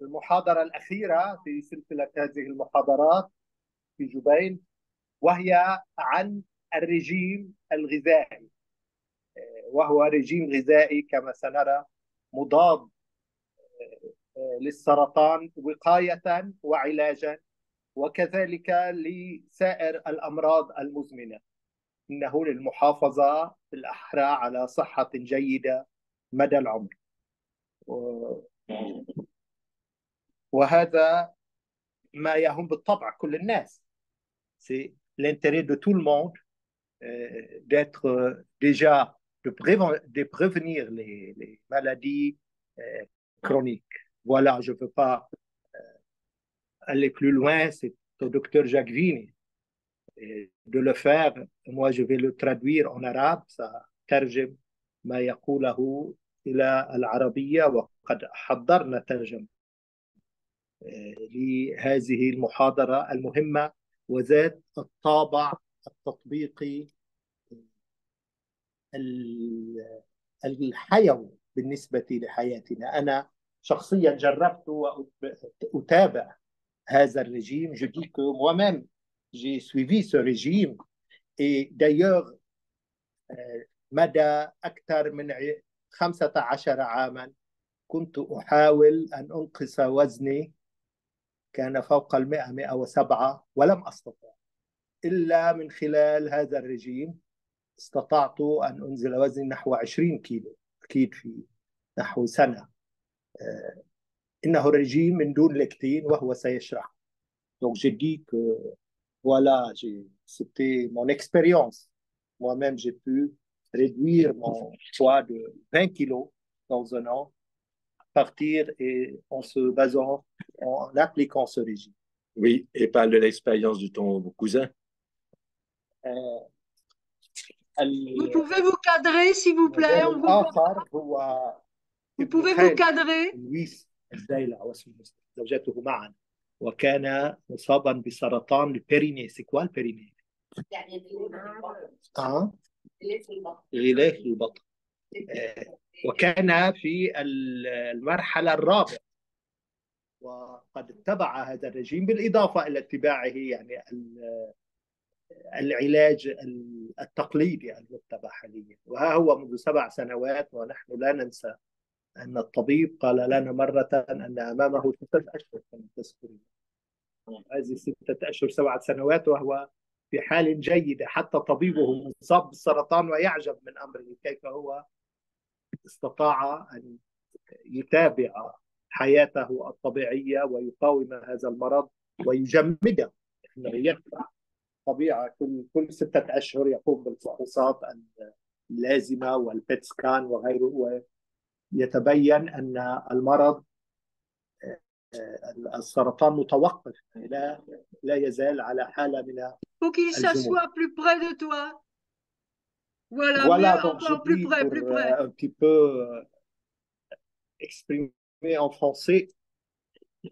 المحاضرة الأخيرة في سلسلة هذه المحاضرات في جبين، وهي عن الرجيم الغذائي، وهو رجيم غذائي كما سنرى مضاد للسرطان وقاية وعلاجا، وكذلك لسائر الأمراض المزمنة. إنه للمحافظة بالأحرى على صحة جيدة مدى العمر. وهذا ما يهم بالطبع كل الناس. C'est l'intérêt de tout le monde d'être déjà, de prévenir les maladies chroniques. Voilà, je ne veux pas aller plus loin, c'est au docteur Jacquevine de le faire. Moi, je vais le traduire en arabe. Ça ترجم ما يقوله إلى العربية، وقد حضرنا ترجمة لهذه المحاضرة المهمة وذات الطابع التطبيقي الحيوي بالنسبة لحياتنا. أنا شخصيا جربت وأتابع هذا الرجيم. Je dis que moi-même j'ai suivi ce régime et d'ailleurs مدى أكثر من 15 عاما كنت أحاول أن أنقص وزني، كان فوق 107 ولم أستطع. إلا من خلال هذا الرجيم استطعت أن أنزل وزني نحو 20 كيلو، أكيد في نحو سنة. إنه رجيم من دون لكتين وهو سيشرح. Donc j'ai dit que voilà, c'était mon expérience. Moi-même, j'ai pu réduire mon poids de 20 kilos dans un an, partir et en se basant, en appliquant ce régime. Oui, et parle de l'expérience de ton cousin. Vous pouvez vous cadrer, s'il vous plaît. On vous Vous pouvez vous cadrer. لويس الزايلة واسمه زوجته معا، وكان مصابا بسرطان البيريني. سي كوا البيريني؟ يعني غلاف البطن. وكان في المرحلة الرابعة، وقد اتبع هذا الرجيم بالإضافة إلى اتباعه يعني العلاج التقليدي المتبع حاليا. وها هو منذ 7 سنوات، ونحن لا ننسى أن الطبيب قال لنا مرة أن أمامه 6 أشهر كما تذكرون. هذه 6 أشهر 7 سنوات وهو في حال جيدة. حتى طبيبه مصاب بالسرطان ويعجب من أمره كيف هو استطاع أن يتابع حياته الطبيعية ويقاوم هذا المرض ويجمده. إنه يرفع طبيعة كل 6 أشهر يقوم بالفحوصات اللازمة والبيت سكان وغيره، ويتبين أن المرض السرطان متوقف، لا يزال على حالة من Faut qu'il s'assoie plus près de toi. Voilà, Voilà, mais donc encore je dis plus pour près. un petit peu exprimer en français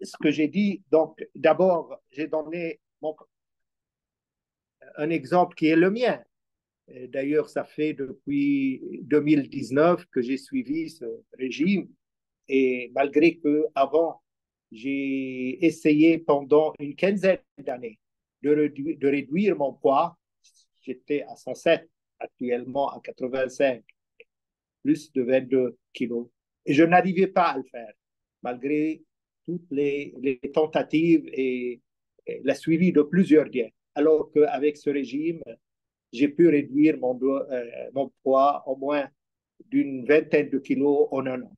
ce que j'ai dit. Donc d'abord, j'ai donné un exemple qui est le mien. D'ailleurs, ça fait depuis 2019 que j'ai suivi ce régime, et malgré que avant j'ai essayé pendant une quinzaine d'années de réduire mon poids. J'étais à 107, actuellement à 85, plus de 22 kilos. Et je n'arrivais pas à le faire, malgré toutes les tentatives et la suivi de plusieurs diètes. Alors qu'avec ce régime, j'ai pu réduire mon poids au moins d'une vingtaine de kilos en un an.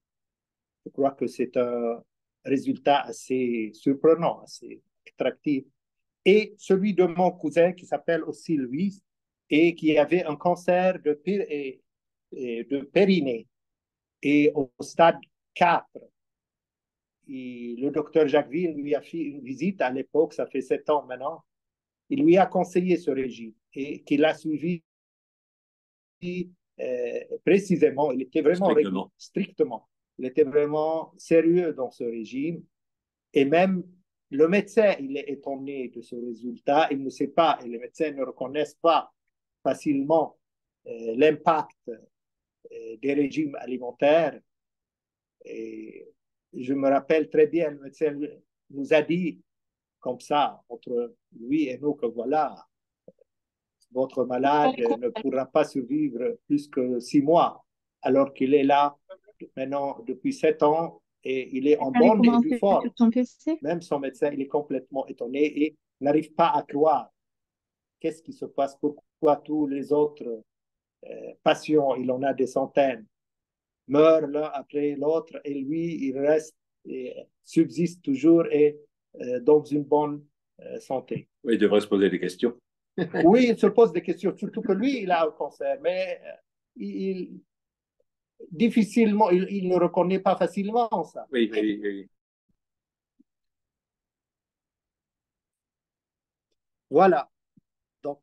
Je crois que c'est un résultat assez surprenant, assez attractif. Et celui de mon cousin qui s'appelle aussi Louis et qui avait un cancer de périnée et au stade 4. Et le docteur Jacqueville lui a fait une visite à l'époque, ça fait 7 ans maintenant. Il lui a conseillé ce régime et qu'il a suivi précisément. Il était vraiment strictement. Il était vraiment sérieux dans ce régime. Et même le médecin, il est étonné de ce résultat. Il ne sait pas, et les médecins ne reconnaissent pas facilement l'impact des régimes alimentaires. Et je me rappelle très bien, le médecin nous a dit comme ça, entre lui et nous, que voilà, votre malade ne pourra pas survivre plus que 6 mois, alors qu'il est là maintenant depuis 7 ans et il est en bonne et due forme. Même son médecin, il est complètement étonné et n'arrive pas à croire. Qu'est-ce qui se passe? Pourquoi tous les autres patients, il en a des centaines, meurent l'un après l'autre et lui, il reste et subsiste toujours et dans une bonne santé. Oui, il devrait se poser des questions. Oui, il se pose des questions, surtout que lui, il a un cancer, mais difficilement, il ne reconnaît pas facilement ça. Oui, oui, oui. Voilà. Donc,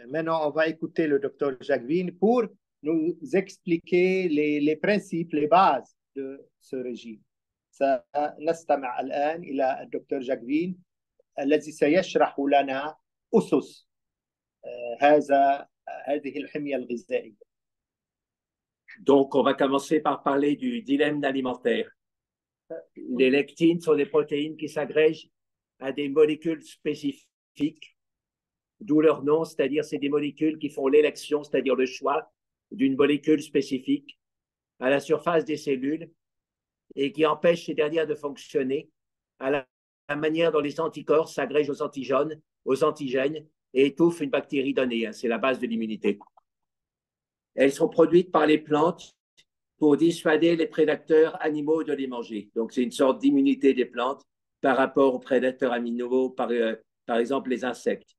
maintenant, on va écouter le docteur Jacqueline pour nous expliquer les principes, les bases de ce régime. سنستمع الآن إلى الدكتور جاكفين الذي سيشرح لنا أسس هذه الحمية الغذائية. Donc, on va commencer par parler du dilemme alimentaire. Les lectines sont des protéines qui s'agrègent à des molécules spécifiques, d'où leur nom, c'est-à-dire c'est des molécules qui font l'élection, c'est-à-dire le choix d'une molécule spécifique à la surface des cellules et qui empêchent ces dernières de fonctionner à la manière dont les anticorps s'agrègent aux antigènes et étouffent une bactérie donnée. C'est la base de l'immunité. Elles sont produites par les plantes pour dissuader les prédateurs animaux de les manger. Donc, c'est une sorte d'immunité des plantes par rapport aux prédateurs animaux, par exemple les insectes.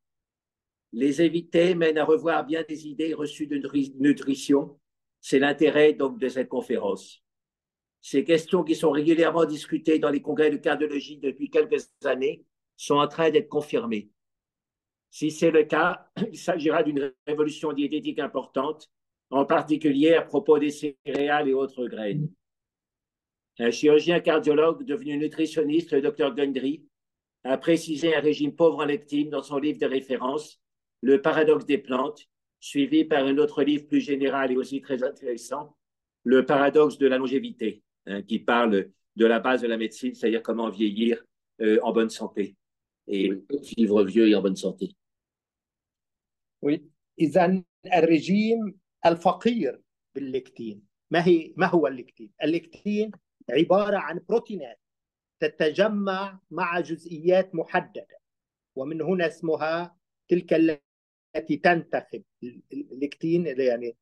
Les éviter mène à revoir bien des idées reçues de nutrition. C'est l'intérêt donc de cette conférence. Ces questions qui sont régulièrement discutées dans les congrès de cardiologie depuis quelques années sont en train d'être confirmées. Si c'est le cas, il s'agira d'une révolution diététique importante, en particulier à propos des céréales et autres graines. Un chirurgien cardiologue devenu nutritionniste, le Dr Gundry, a précisé un régime pauvre en lectine dans son livre de référence, Le paradoxe des plantes, suivi par un autre livre plus général et aussi très intéressant, Le paradoxe de la longévité, qui parle de la base de la médecine, c'est-à-dire comment vieillir en bonne santé et vivre vieux et en bonne santé. Oui. إذن الرجيم الفقير بالليكتين ما هو الليكتين؟ الليكتين عبارة عن بروتينات تتجمع مع جزئيات محددة ومن هنا اسمها تلك التي تنتخب الليكتين يعني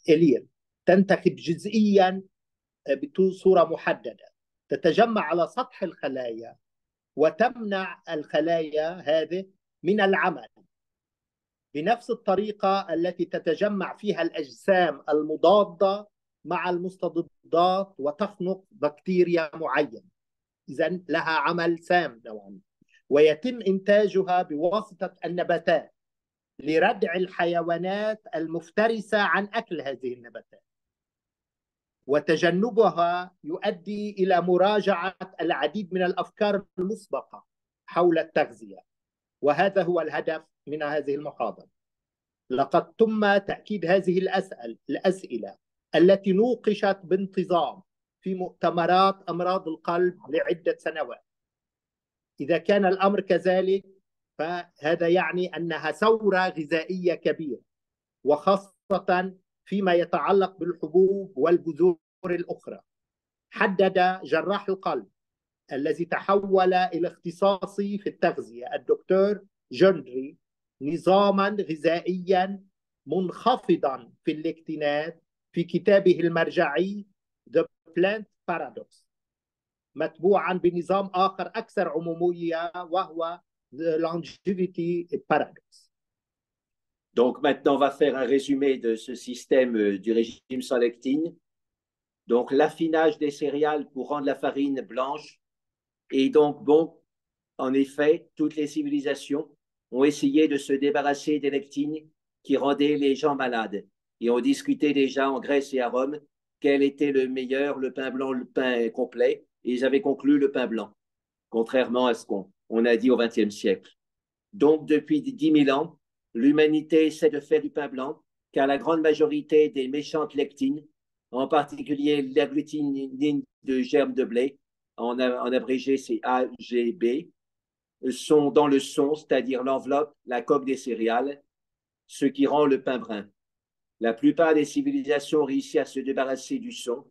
إلير تنتخب جزئيا بصورة محددة تتجمع على سطح الخلايا وتمنع الخلايا هذه من العمل بنفس الطريقة التي تتجمع فيها الأجسام المضادة مع المستضدات وتخنق بكتيريا معينة. إذن لها عمل سام نوعا ويتم إنتاجها بواسطة النباتات لردع الحيوانات المفترسة عن أكل هذه النباتات وتجنبها يؤدي إلى مراجعة العديد من الأفكار المسبقة حول التغذية وهذا هو الهدف من هذه المحاضرة. لقد تم تأكيد هذه الأسئلة التي نوقشت بانتظام في مؤتمرات أمراض القلب لعدة سنوات. إذا كان الأمر كذلك فهذا يعني أنها ثورة غذائية كبيرة وخاصة فيما يتعلق بالحبوب والبذور الأخرى. حدد جراح القلب الذي تحول إلى اختصاصي في التغذية الدكتور جندري نظاما غذائيا منخفضا في الليكتينات في كتابه المرجعي The Plant Paradox متبوعا بنظام آخر أكثر عمومية وهو The Longevity Paradox. Donc maintenant, on va faire un résumé de ce système du régime sans lectine. Donc l'affinage des céréales pour rendre la farine blanche. Et donc, bon, en effet, toutes les civilisations ont essayé de se débarrasser des lectines qui rendaient les gens malades. Et on discutait déjà en Grèce et à Rome quel était le meilleur, le pain blanc, le pain complet. Et ils avaient conclu le pain blanc, contrairement à ce qu'on a dit au XXe siècle. Donc, depuis 10 000 ans, l'humanité essaie de faire du pain blanc, car la grande majorité des méchantes lectines, en particulier l'agglutinine de germes de blé, en abrégé c'est AGB, sont dans le son, c'est-à-dire l'enveloppe, la coque des céréales, ce qui rend le pain brun. La plupart des civilisations réussissent à se débarrasser du son.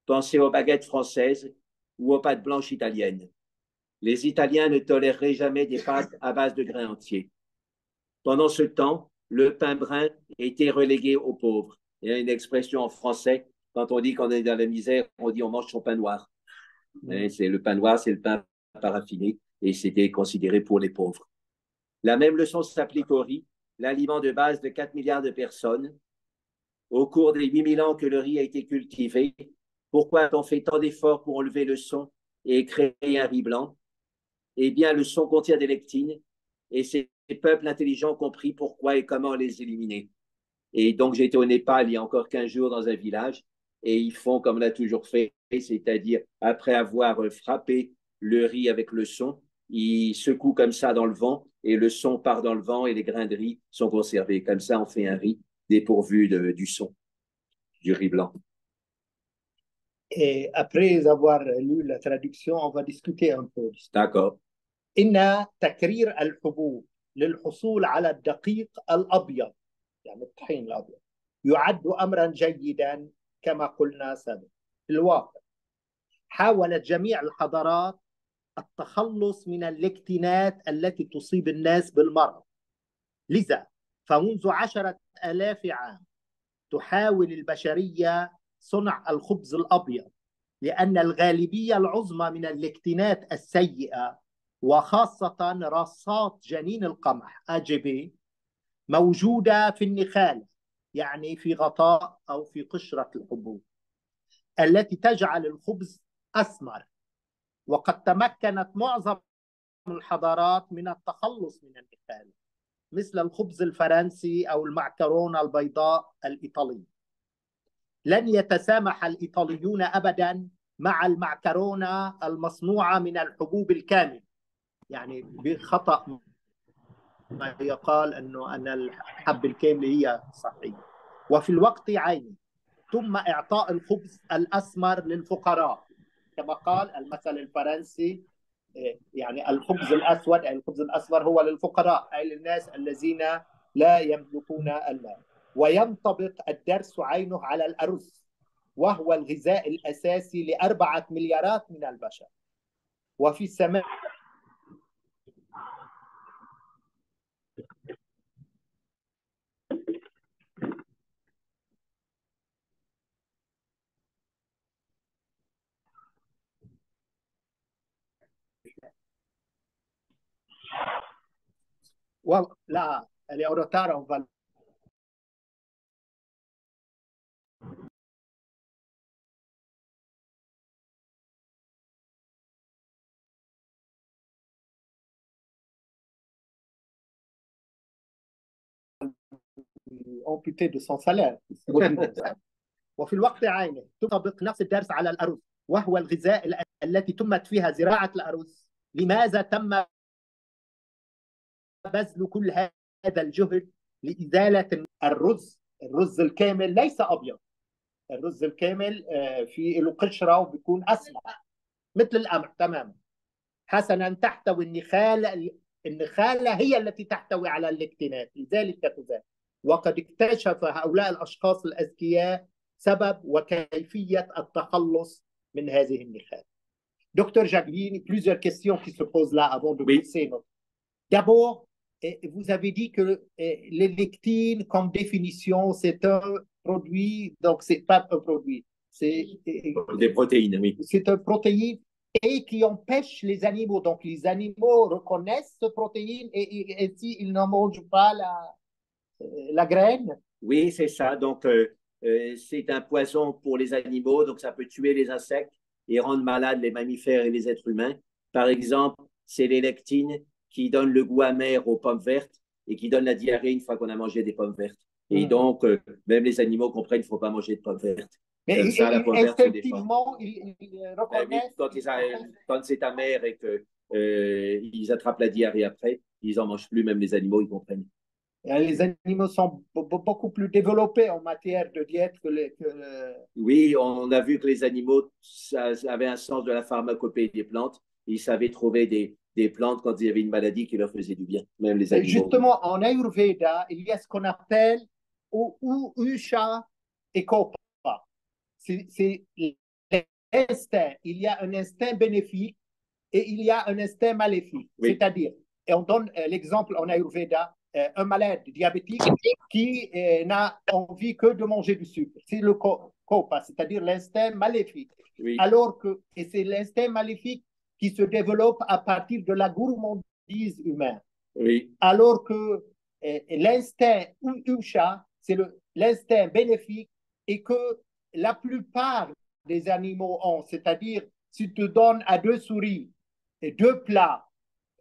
Pensez aux baguettes françaises ou aux pâtes blanches italiennes. Les Italiens ne toléreraient jamais des pâtes à base de grains entiers. Pendant ce temps, le pain brun était relégué aux pauvres. Il y a une expression en français, quand on dit qu'on est dans la misère, on dit on mange son pain noir. C'est le pain noir, c'est le pain paraffiné, et c'était considéré pour les pauvres. La même leçon s'applique au riz, l'aliment de base de 4 milliards de personnes. Au cours des 8000 ans que le riz a été cultivé, pourquoi a-t-on fait tant d'efforts pour enlever le son et créer un riz blanc? Eh bien, le son contient des lectines, et ces peuples intelligents ont compris pourquoi et comment les éliminer. Et donc, j'étais au Népal il y a encore 15 jours dans un village, et ils font comme on a toujours fait, c'est-à-dire après avoir frappé le riz avec le son, ils secouent comme ça dans le vent, et le son part dans le vent, et les grains de riz sont conservés. Comme ça, on fait un riz dépourvu du son, du riz blanc. Et après avoir lu la traduction, on va discuter un peu. D'accord. إن تكرير الحبوب للحصول على الدقيق الأبيض يعني الطحين الأبيض يعد أمرا جيدا كما قلنا سابقا. في الواقع حاولت جميع الحضارات التخلص من اللكتينات التي تصيب الناس بالمرض. لذا فمنذ 10,000 عام تحاول البشرية صنع الخبز الأبيض، لأن الغالبية العظمى من اللكتينات السيئة وخاصة رصات جنين القمح AGB موجودة في النخالة، يعني في غطاء أو في قشرة الحبوب التي تجعل الخبز أسمر. وقد تمكنت معظم الحضارات من التخلص من النخالة، مثل الخبز الفرنسي أو المعكرونة البيضاء الإيطالية. لن يتسامح الإيطاليون أبدا مع المعكرونة المصنوعة من الحبوب الكاملة، يعني بخطأ ما يقال أنه أن الحب الكاملة هي صحية. وفي الوقت عينه ثم إعطاء الخبز الأسمر للفقراء، كما قال المثل الفرنسي يعني الخبز الأسود أي الخبز الأسمر هو للفقراء أي للناس الذين لا يملكون المال. وينطبق الدرس عينه على الأرز، وهو الغذاء الأساسي ل4 مليارات من البشر. وفي السماء لا الأوروتار on va amputé de son salaire. وفي الوقت عينه تطبق نفس الدرس على الأرز، وهو الغذاء التي تمت فيها زراعة الأرز. لماذا تم بذل كل هذا الجهد لإزالة الرز الكامل ليس أبيض. الرز الكامل في له قشرة وبيكون أسمر مثل القمح تماما. حسنا تحتوي النخالة هي التي تحتوي على اللكتينات، لذلك تتزال. وقد اكتشف هؤلاء الأشخاص الأذكياء سبب وكيفية التخلص من هذه النخالة. Docteur Jacqueline, plusieurs questions qui se posent là avant de commencer. D'abord, vous avez dit que les lectines, comme définition, c'est un produit, donc c'est pas un produit, c'est des protéines, oui. C'est un protéine et qui empêche les animaux. Donc les animaux reconnaissent cette protéine et ainsi ils n'en mangent pas la graine. Oui, c'est ça. Donc c'est un poison pour les animaux, donc ça peut tuer les insectes et rendre malades les mammifères et les êtres humains. Par exemple, c'est les lectines qui donnent le goût amer aux pommes vertes et qui donnent la diarrhée une fois qu'on a mangé des pommes vertes. Et donc, même les animaux comprennent qu'il ne faut pas manger de pommes vertes. Mais comme ça, la pomme verte se défend. Ils reconnaissent. Quand c'est amer et qu'ils attrapent la diarrhée après, ils n'en mangent plus, même les animaux, ils comprennent. Les animaux sont beaucoup plus développés en matière de diète Oui, on a vu que les animaux avaient un sens de la pharmacopée des plantes. Ils savaient trouver des plantes quand il y avait une maladie qui leur faisait du bien, même les animaux. Justement, en Ayurveda, il y a ce qu'on appelle Usha et Kopa. C'est l'instinct. Il y a un instinct bénéfique et il y a un instinct maléfique. Oui. C'est-à-dire, et on donne l'exemple en Ayurveda, un malade diabétique qui n'a envie que de manger du sucre. C'est le Kopa, c'est-à-dire l'instinct maléfique. Oui. Alors que, et c'est l'instinct maléfique qui se développe à partir de la gourmandise humaine. Oui. Alors que l'instinct Usha, c'est l'instinct bénéfique et que la plupart des animaux ont. C'est-à-dire, si tu donnes à deux souris deux plats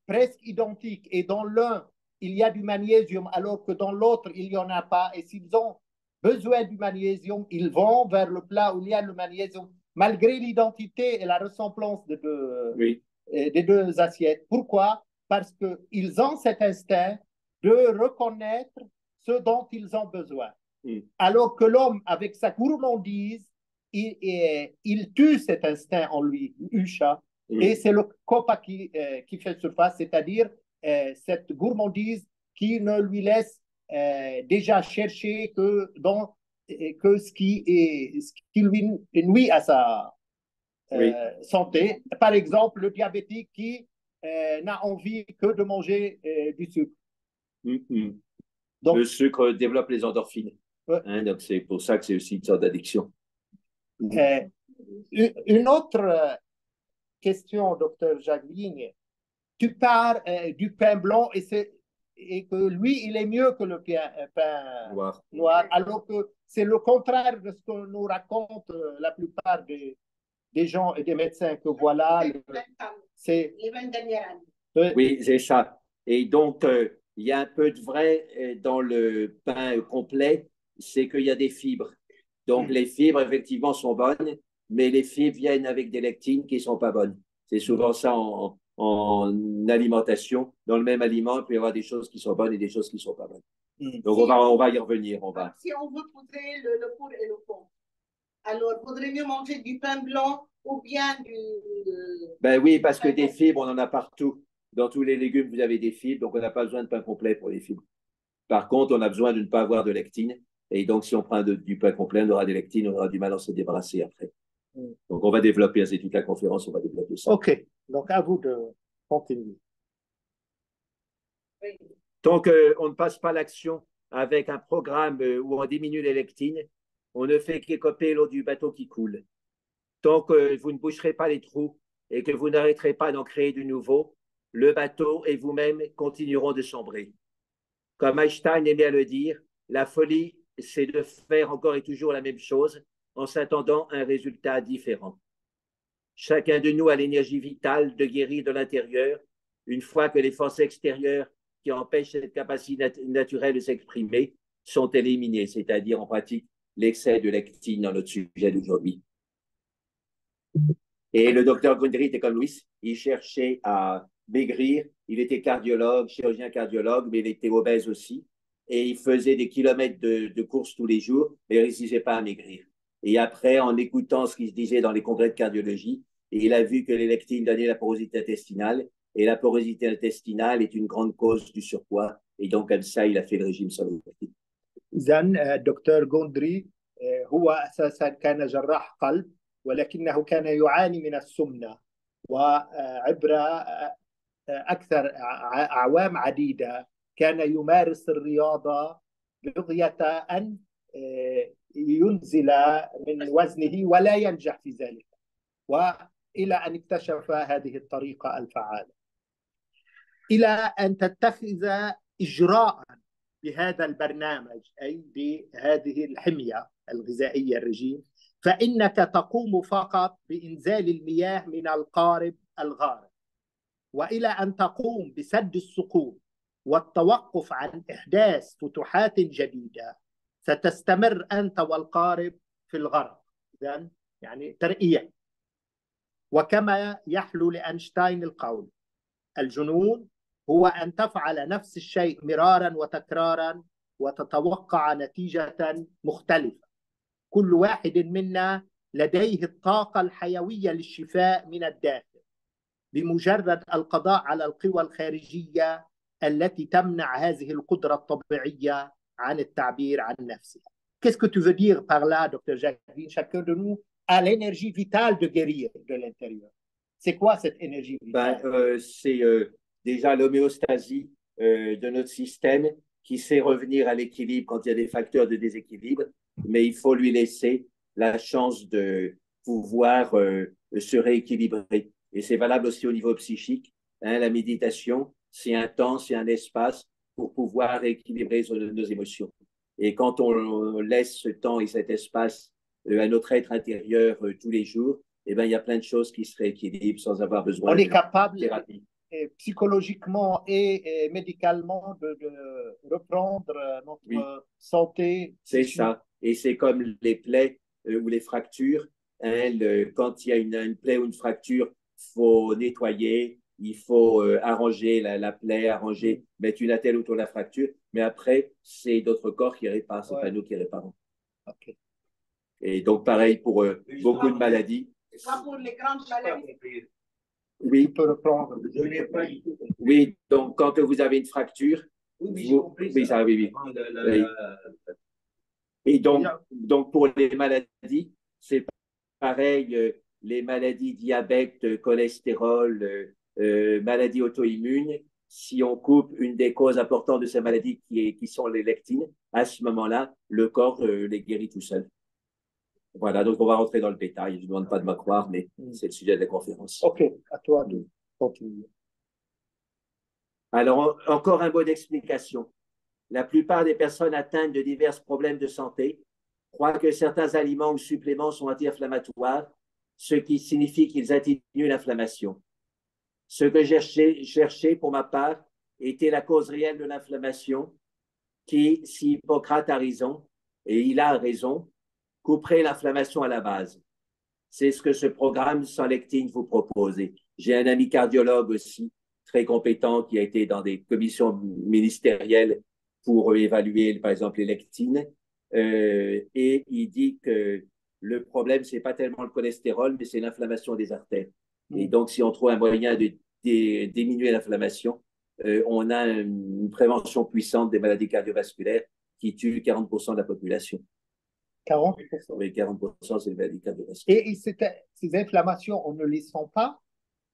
presque identiques et dans l'un, il y a du magnésium alors que dans l'autre, il n'y en a pas. Et s'ils ont besoin du magnésium, ils vont vers le plat où il y a le magnésium, malgré l'identité et la ressemblance des deux assiettes. Pourquoi? Parce qu'ils ont cet instinct de reconnaître ce dont ils ont besoin. Alors que l'homme, avec sa gourmandise, il tue cet instinct en lui, Usha, et c'est le Kopa qui fait surface, c'est-à-dire cette gourmandise qui ne lui laisse déjà chercher que ce qui lui nuit à sa santé. Par exemple, le diabétique qui n'a envie que de manger du sucre. Donc, le sucre développe les endorphines. Hein, donc c'est pour ça que c'est aussi une sorte d'addiction. Une autre question, docteur Jacqueline. Tu parles du pain blanc et que lui, il est mieux que le pain noir, alors que c'est le contraire de ce que nous racontent la plupart des gens et des médecins, que voilà. C'est les 20 dernières années. Oui, c'est ça. Et donc, il y a un peu de vrai dans le pain complet, c'est qu'il y a des fibres. Donc, les fibres, effectivement, sont bonnes, mais les fibres viennent avec des lectines qui ne sont pas bonnes. C'est souvent ça en alimentation. Dans le même aliment, il peut y avoir des choses qui sont bonnes et des choses qui ne sont pas bonnes. Donc, on va y revenir. Si on veut poudrer le pour et le contre, alors il vaudrait mieux manger du pain blanc ou bien Ben oui, parce que des fibres, on en a partout. Dans tous les légumes, vous avez des fibres, donc on n'a pas besoin de pain complet pour les fibres. Par contre, on a besoin de ne pas avoir de lectine. Et donc, si on prend du pain complet, on aura des lectines, on aura du mal à se débarrasser après. Donc, on va développer, c'est toute la conférence, on va développer ça. OK. Donc, à vous de continuer. Donc, on ne passe pas l'action avec un programme où on diminue les lectines. On ne fait qu'écoper l'eau du bateau qui coule. Tant que vous ne boucherez pas les trous et que vous n'arrêterez pas d'en créer de nouveaux, le bateau et vous-même continueront de sombrer. Comme Einstein aimait à le dire, la folie, c'est de faire encore et toujours la même chose en s'attendant à un résultat différent. Chacun de nous a l'énergie vitale de guérir de l'intérieur une fois que les forces extérieures qui empêchent cette capacité naturelle de s'exprimer sont éliminées, c'est-à-dire en pratique l'excès de lectine dans notre sujet d'aujourd'hui. Et le docteur Gundry était comme Louis, il cherchait à maigrir, il était cardiologue, chirurgien cardiologue, mais il était obèse aussi, et il faisait des kilomètres de course tous les jours, mais il ne réussissait pas à maigrir. Et après, en écoutant ce qui se disait dans les congrès de cardiologie, il a vu que les lectines donnaient la porosité intestinale, et la porosité intestinale est une grande cause du surpoids, et donc comme ça, il a fait le régime sur le lectine. إذن الدكتور غوندري هو أساسا كان جراح قلب، ولكنه كان يعاني من السمنة، وعبر أكثر أعوام عديدة كان يمارس الرياضة بغية أن ينزل من وزنه ولا ينجح في ذلك، وإلى أن اكتشف هذه الطريقة الفعالة، إلى أن تتخذ إجراء بهذا البرنامج، أي بهذه الحمية الغذائية الرجيم، فإنك تقوم فقط بإنزال المياه من القارب الغارق، وإلى أن تقوم بسد الثقوب والتوقف عن إحداث فتوحات جديدة، ستستمر أنت والقارب في الغرق. إذن يعني ترقية. وكما يحلو لأينشتاين القول: الجنون هو أن تفعل نفس الشيء مرارا وتكرارا وتتوقع نتيجة مختلفة. كل واحد منا لديه الطاقة الحيوية للشفاء من الداخل بمجرد القضاء على القوى الخارجية التي تمنع هذه القدرة الطبيعية عن التعبير عن نفسها. Qu'est-ce que tu veux dire par là, Dr. Jacqueline? Chacun de nous a l'énergie vitale de guérir de l'intérieur. C'est quoi cette énergie vitale? C'est déjà l'homéostasie de notre système qui sait revenir à l'équilibre quand il y a des facteurs de déséquilibre, mais il faut lui laisser la chance de pouvoir se rééquilibrer. Et c'est valable aussi au niveau psychique. Hein, la méditation, c'est un temps, c'est un espace pour pouvoir rééquilibrer nos émotions. Et quand on laisse ce temps et cet espace à notre être intérieur tous les jours, eh ben, il y a plein de choses qui se rééquilibrent sans avoir besoin de thérapie. Psychologiquement et médicalement de reprendre notre santé. C'est ça. Et c'est comme les plaies ou les fractures. Hein, quand il y a une plaie ou une fracture, il faut nettoyer, il faut arranger la plaie, mettre une attelle autour de la fracture. Mais après, c'est d'autres corps qui réparent, c'est pas nous qui réparons. Okay. Et donc, pareil pour beaucoup de maladies. Pas pour les grandes maladies. Oui. Tu peux reprendre. Oui, donc quand vous avez une fracture, oui, oui. Et donc pour les maladies, c'est pareil, les maladies diabète, cholestérol, maladies auto-immunes, si on coupe une des causes importantes de ces maladies qui sont les lectines, à ce moment-là, le corps les guérit tout seul. Voilà, donc on va rentrer dans le détail. Je ne demande pas de m'accroire, mais c'est le sujet de la conférence. OK, à toi de continuer. Alors, encore un mot d'explication. La plupart des personnes atteintes de divers problèmes de santé croient que certains aliments ou suppléments sont anti-inflammatoires, ce qui signifie qu'ils atténuent l'inflammation. Ce que j'ai cherché pour ma part était la cause réelle de l'inflammation qui, si Hippocrate a raison, et il a raison, couperait l'inflammation à la base. C'est ce que ce programme sans lectine vous propose. J'ai un ami cardiologue aussi, très compétent, qui a été dans des commissions ministérielles pour évaluer, par exemple, les lectines. Et il dit que le problème, ce n'est pas tellement le cholestérol, mais c'est l'inflammation des artères. Et donc, si on trouve un moyen de diminuer l'inflammation, on a une prévention puissante des maladies cardiovasculaires qui tue 40% de la population. 40%. Oui, 40%, c'est les maladies cardiovasculaires. Et ces inflammations, on ne les sent pas?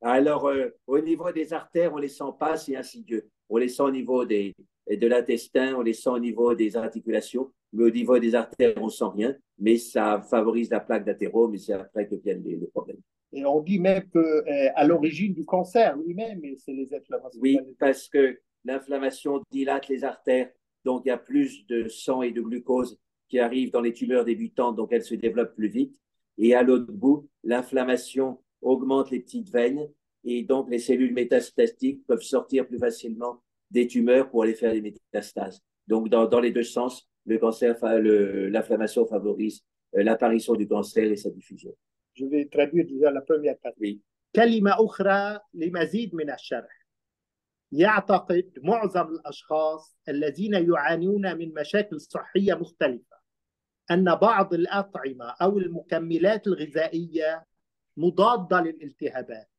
Alors, au niveau des artères, on ne les sent pas, c'est insidieux. On les sent au niveau de l'intestin, on les sent au niveau des articulations, mais au niveau des artères, on ne sent rien. Mais ça favorise la plaque d'athérome, et c'est après que viennent les problèmes. Et on dit même qu'à l'origine du cancer lui-même, c'est les inflammations. Oui, parce que l'inflammation dilate les artères, donc il y a plus de sang et de glucose qui arrivent dans les tumeurs débutantes, donc elles se développent plus vite. Et à l'autre bout, l'inflammation augmente les petites veines et donc les cellules métastatiques peuvent sortir plus facilement des tumeurs pour aller faire des métastases. Donc, dans les deux sens, l'inflammation favorise l'apparition du cancer et sa diffusion. Je vais traduire déjà la première partie. Oui. كلمة أخرى لمزيد من الشرح. يعتقد معظم الأشخاص الذين يعانون من مشاكل صحية مختلفة أن بعض الأطعمة أو المكملات الغذائية مضادة للالتهابات،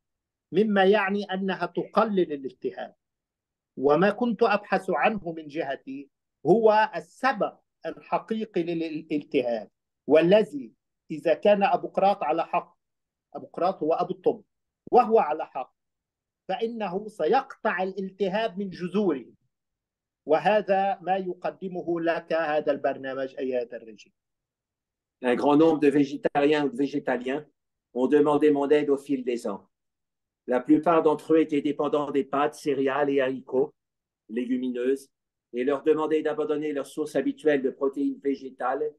مما يعني أنها تقلل الالتهاب. وما كنت أبحث عنه من جهتي هو السبب الحقيقي للالتهاب، والذي إذا كان أبو قراط على حق، أبو قراط هو أبو الطب وهو على حق، فإنه سيقطع الالتهاب من جذوره. وهذا ما يقدمه لك هذا البرنامج أي هذا الرجيم. Un grand nombre de végétariens ou de végétaliens ont demandé mon aide au fil des ans. La plupart d'entre eux étaient dépendants des pâtes, céréales et haricots, légumineuses, et leur demander d'abandonner leur source habituelle de protéines végétales,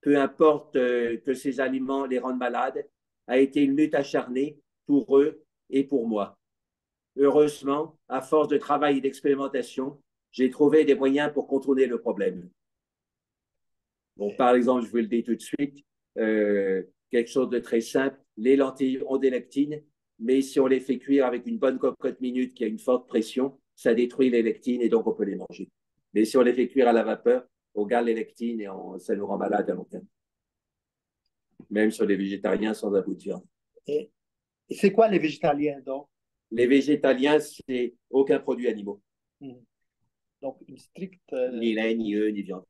peu importe que ces aliments les rendent malades, a été une lutte acharnée pour eux et pour moi. Heureusement, à force de travail et d'expérimentation, j'ai trouvé des moyens pour contourner le problème. Bon, par exemple, je vous le dis tout de suite, quelque chose de très simple, les lentilles ont des lectines, mais si on les fait cuire avec une bonne cocotte minute qui a une forte pression, ça détruit les lectines et donc on peut les manger. Mais si on les fait cuire à la vapeur, on garde les lectines et ça nous rend malade à long terme. Même sur les végétariens sans aboutir. Et c'est quoi les végétaliens donc? Les végétaliens, c'est aucun produit animaux. Donc une stricte. Ni lait, ni œufs, ni viande,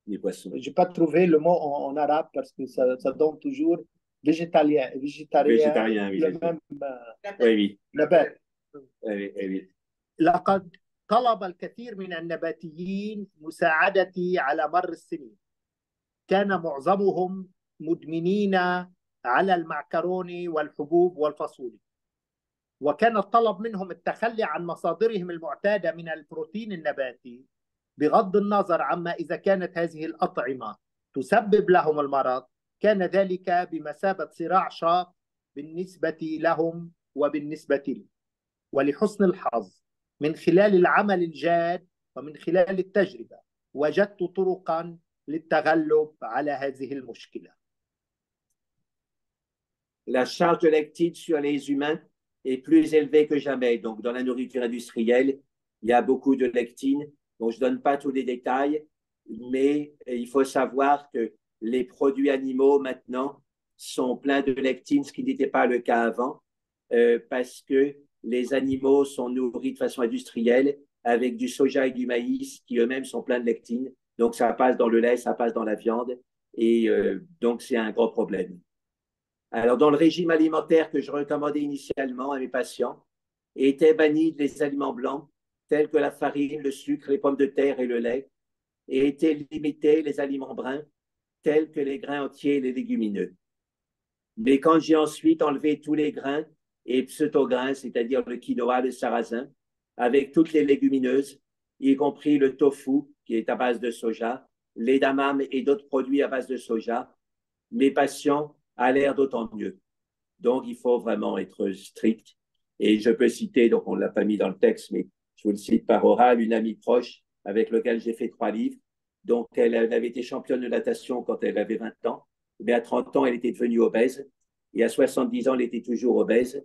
ni poisson. Je n'ai pas trouvé le mot en arabe parce que ça donne toujours végétalien et végétarien, oui, le même oui. نبات. Oui, oui. لقد طلب الكثير من النباتيين مساعدتي على مر السنين. كان معظمهم مدمنين على المعكروني والحبوب والفاصوليا. وكان الطلب منهم التخلي عن مصادرهم المعتادة من البروتين النباتي بغض النظر عما إذا كانت هذه الأطعمة تسبب لهم المرض. كان ذلك بمثابة صراع شاق بالنسبة لهم وبالنسبة لي. ولحسن الحظ من خلال العمل الجاد ومن خلال التجربة وجدت طرقا للتغلب على هذه المشكلة. La charge de lectine sur les humains est plus élevée que jamais. Donc, dans la nourriture industrielle, il y a beaucoup de lectine. Donc, je ne donne pas tous les détails, mais il faut savoir que les produits animaux maintenant sont pleins de lectine, ce qui n'était pas le cas avant, parce que les animaux sont nourris de façon industrielle avec du soja et du maïs qui eux-mêmes sont pleins de lectine. Donc, ça passe dans le lait, ça passe dans la viande, et donc c'est un gros problème. Alors, dans le régime alimentaire que je recommandais initialement à mes patients, étaient bannis les aliments blancs tels que la farine, le sucre, les pommes de terre et le lait, et étaient limités les aliments bruns tels que les grains entiers et les légumineux. Mais quand j'ai ensuite enlevé tous les grains et pseudograins, c'est-à-dire le quinoa, le sarrasin, avec toutes les légumineuses, y compris le tofu, qui est à base de soja, les edamame et d'autres produits à base de soja, mes patients allèrent d'autant mieux. Donc, il faut vraiment être strict. Et je peux citer, donc on ne l'a pas mis dans le texte, mais je vous le cite par oral, une amie proche avec laquelle j'ai fait 3 livres. Donc, elle avait été championne de natation quand elle avait 20 ans. Mais à 30 ans, elle était devenue obèse. Et à 70 ans, elle était toujours obèse.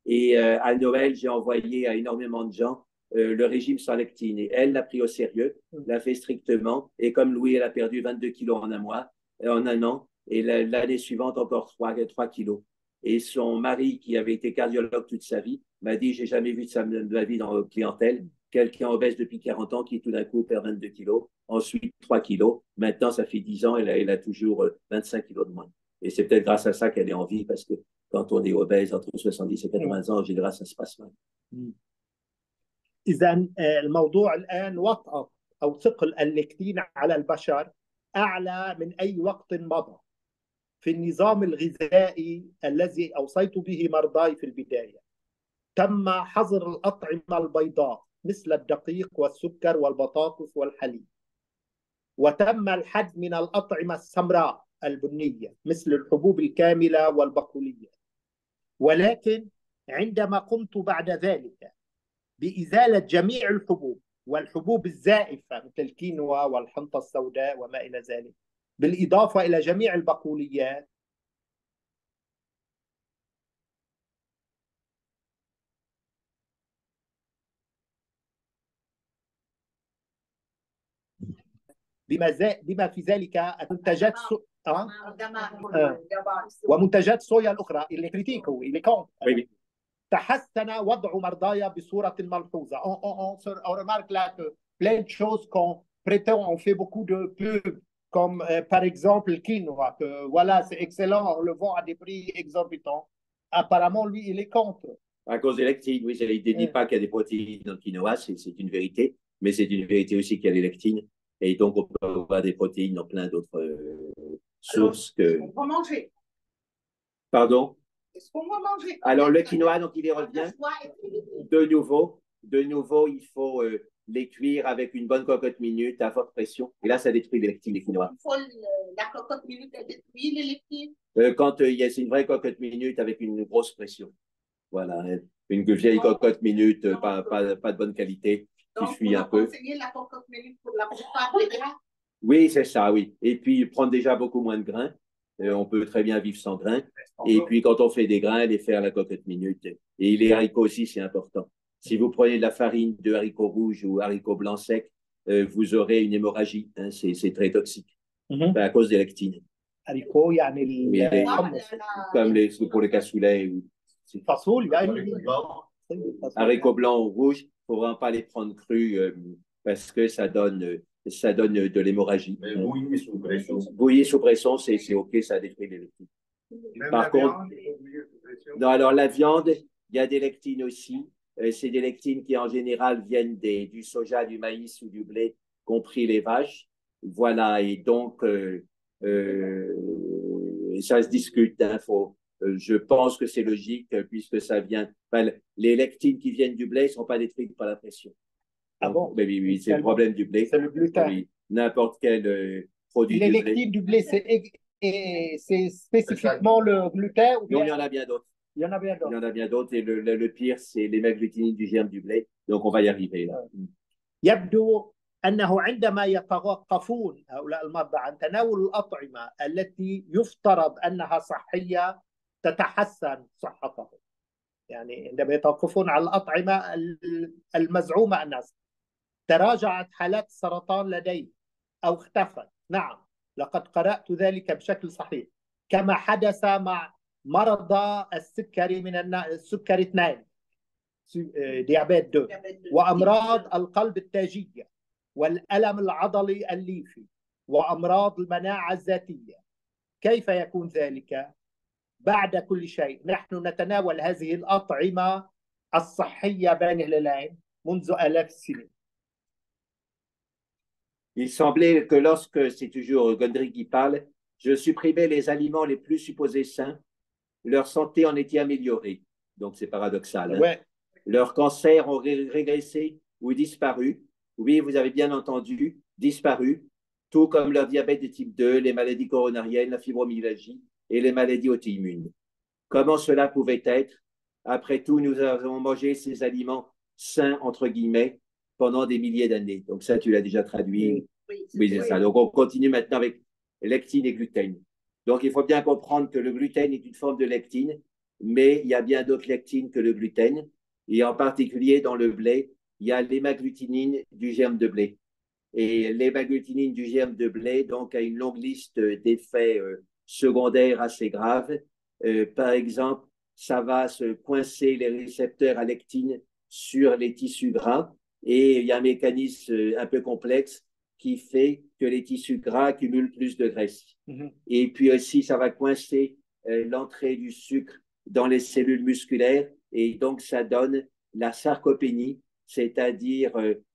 Et à Noël, j'ai envoyé à énormément de gens le régime sans lectine. Et elle l'a pris au sérieux, l'a fait strictement. Et comme Louis, elle a perdu 22 kilos en un mois, en un an. Et l'année suivante, encore 3 kilos. Et son mari, qui avait été cardiologue toute sa vie, m'a dit, j'ai jamais vu de ma vie dans la clientèle quelqu'un obèse depuis 40 ans qui tout d'un coup perd 22 kilos, ensuite 3 kilos. Maintenant, ça fait 10 ans, elle a toujours 25 kilos de moins. Et c'est peut-être grâce à ça qu'elle est en vie, parce que quand on est obèse entre 70 et 80 ans, en général, ça se passe mal. إذا الموضوع الآن وطأة أو ثقل الليكتين على البشر أعلى من أي وقت مضى في النظام الغذائي الذي أوصيت به مرضاي في البداية. تم حظر الأطعمة البيضاء مثل الدقيق والسكر والبطاطس والحليب، وتم الحد من الأطعمة السمراء البنية مثل الحبوب الكاملة والبقولية. ولكن عندما قمت بعد ذلك بإزالة جميع الحبوب والحبوب الزائفة مثل الكينوا والحنطة السوداء وما إلى ذلك، بالإضافة إلى جميع البقوليات، بما في ذلك منتجات ومنتجات صويا الأخرى اللي كريتيكو اللي كون تحسن وضع مرضايا بصورة ملحوظة. On remarque là que plein de choses qu'on prétend, on fait beaucoup de pubs, comme par exemple le quinoa, que voilà, c'est excellent, on le vend à des prix exorbitants. Apparemment, lui, il est contre. À cause des lectines, oui, il ne dit pas qu'il y a des protéines dans le quinoa, c'est une vérité, mais c'est une vérité aussi qu'il y a des lectines. Et donc, on peut avoir des protéines dans plein d'autres sources que... On va manger. Pardon? Est-ce qu'on va manger? Alors, le quinoa, donc, il y revient. De nouveau, il faut les cuire avec une bonne cocotte minute à forte pression. Et là, ça détruit les lectines, les quinoa. Il faut la cocotte minute, elle détruit les lectines? Quand c'est une vraie cocotte minute avec une grosse pression. Voilà, une vieille cocotte minute, pas de bonne qualité, qui fuit un peu. Donc, conseiller la cocotte minute pour la plupart des grains? Oui, c'est ça, oui. Et puis, prendre déjà beaucoup moins de grains. On peut très bien vivre sans grains. Et puis, quand on fait des grains, les faire à la cocotte minute. Et les haricots aussi, c'est important. Si vous prenez de la farine de haricots rouges ou haricots blancs secs, vous aurez une hémorragie. Hein, c'est très toxique à cause des lectines. هاريكو يعني الحمص. Comme pour le cassoulet. فاصوليا. Haricots blancs ou rouges, il ne faut vraiment pas les prendre crus parce que ça donne de l'hémorragie. Bouillir sous pression, c'est OK, ça détruit les lectines. Par contre, non, alors la viande, il y a des lectines aussi. C'est des lectines qui en général viennent du soja, du maïs ou du blé, compris les vaches. Voilà, et donc ça se discute. Hein, je pense que c'est logique puisque ça vient. Enfin, les lectines qui viennent du blé ne sont pas détruites par la pression. Ah bon? Oui, oui, c'est le problème du blé. C'est le gluten. Oui, n'importe quel produit les du blé. Les lectines du blé, c'est spécifiquement le gluten ou bien... Non, il y en a bien d'autres. Il y en a bien d'autres. Il y en a bien d'autres. Et le pire, c'est les méglutinides du germe du blé. Donc, on va y arriver là. يبدو أنه عندما يتوقفون هؤلاء المرضى عن تناول الأطعمة التي يفترض أنها صحية تتحسن صحتهم. يعني عندما يتوقفون على الأطعمة المزعومة أنها تراجعت حالات السرطان لديه أو اختفت. نعم، لقد قرأت ذلك بشكل صحيح، كما حدث مع مرضى السكري من السكري 2 ديابيت 2 وأمراض القلب التاجية والألم العضلي الليفي وأمراض المناعة الذاتية. كيف يكون ذلك؟ بعد كل شيء نحن نتناول هذه الأطعمة الصحية بين الهلالين منذ آلاف السنين. Il semblait que lorsque, c'est toujours Gondry qui parle, je supprimais les aliments les plus supposés sains, leur santé en était améliorée. Donc c'est paradoxal. Hein? Ouais. Leurs cancers ont régressé ou disparu. Oui, vous avez bien entendu, disparu, tout comme leur diabète de type 2, les maladies coronariennes, la fibromyalgie et les maladies auto-immunes. Comment cela pouvait être? Après tout, nous avons mangé ces aliments sains, entre guillemets, pendant des milliers d'années. Donc ça, tu l'as déjà traduit. Oui, c'est ça. Donc on continue maintenant avec lectine et gluten. Donc il faut bien comprendre que le gluten est une forme de lectine, mais il y a bien d'autres lectines que le gluten. Et en particulier dans le blé, il y a l'hémagglutinine du germe de blé. Et l'hémagglutinine du germe de blé donc, a une longue liste d'effets secondaires assez graves. Par exemple, ça va se coincer les récepteurs à lectine sur les tissus gras et il y a un mécanisme un peu complexe qui fait que les tissus gras accumulent plus de graisse. Et puis aussi, ça va coincer l'entrée du sucre dans les cellules musculaires et donc ça donne la sarcopénie, c'est-à-dire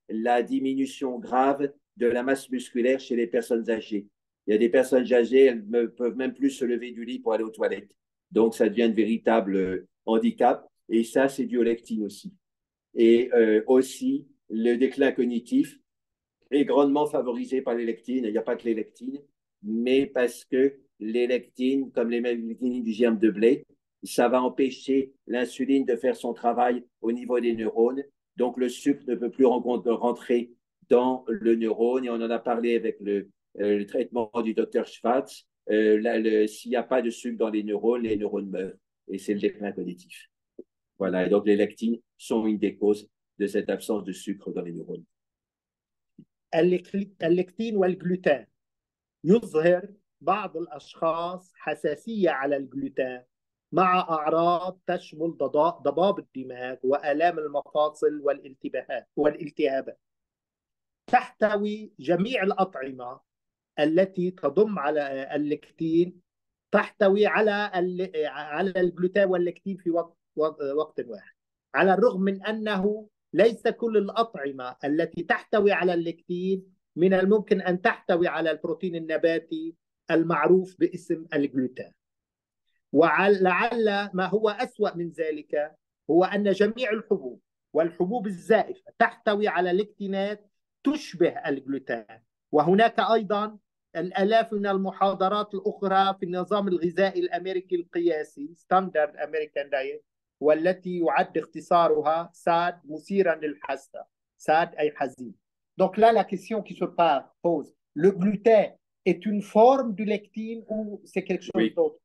la diminution grave de la masse musculaire chez les personnes âgées. Il y a des personnes âgées, elles ne peuvent même plus se lever du lit pour aller aux toilettes. Donc, ça devient un véritable handicap. Et ça, c'est dû aux lectines aussi. Et aussi, le déclin cognitif est grandement favorisé par les lectines. Il n'y a pas que les lectines, mais parce que les lectines, comme les lectines du germe de blé, ça va empêcher l'insuline de faire son travail au niveau des neurones. Donc, le sucre ne peut plus rentrer dans le neurone. Et on en a parlé avec le traitement du docteur Schwartz. S'il n'y a pas de sucre dans les neurones meurent. Et c'est le déclin cognitif. Voilà. Et donc, les lectines sont une des causes de cette absence de sucre dans les neurones. اللكتين والجلوتين يظهر بعض الأشخاص حساسية على الجلوتين مع أعراض تشمل ضباب الدماغ وآلام المفاصل والالتهابات. تحتوي جميع الأطعمة التي تضم على اللكتين تحتوي على الجلوتين واللكتين في وقت واحد، على الرغم من أنه ليس كل الأطعمة التي تحتوي على اللكتين من الممكن أن تحتوي على البروتين النباتي المعروف باسم الجلوتين. ولعل ما هو أسوأ من ذلك هو أن جميع الحبوب والحبوب الزائفة تحتوي على لكتينات تشبه الجلوتين. وهناك أيضا الآلاف من المحاضرات الأخرى في النظام الغذائي الأمريكي القياسي Standard American Diet والتي يعد اختصارها SAD مثيرا للحسرة. SAD أي حزين. Donc là, la question qui se pose, le gluten est une forme de lectine ou c'est quelque chose d'autre?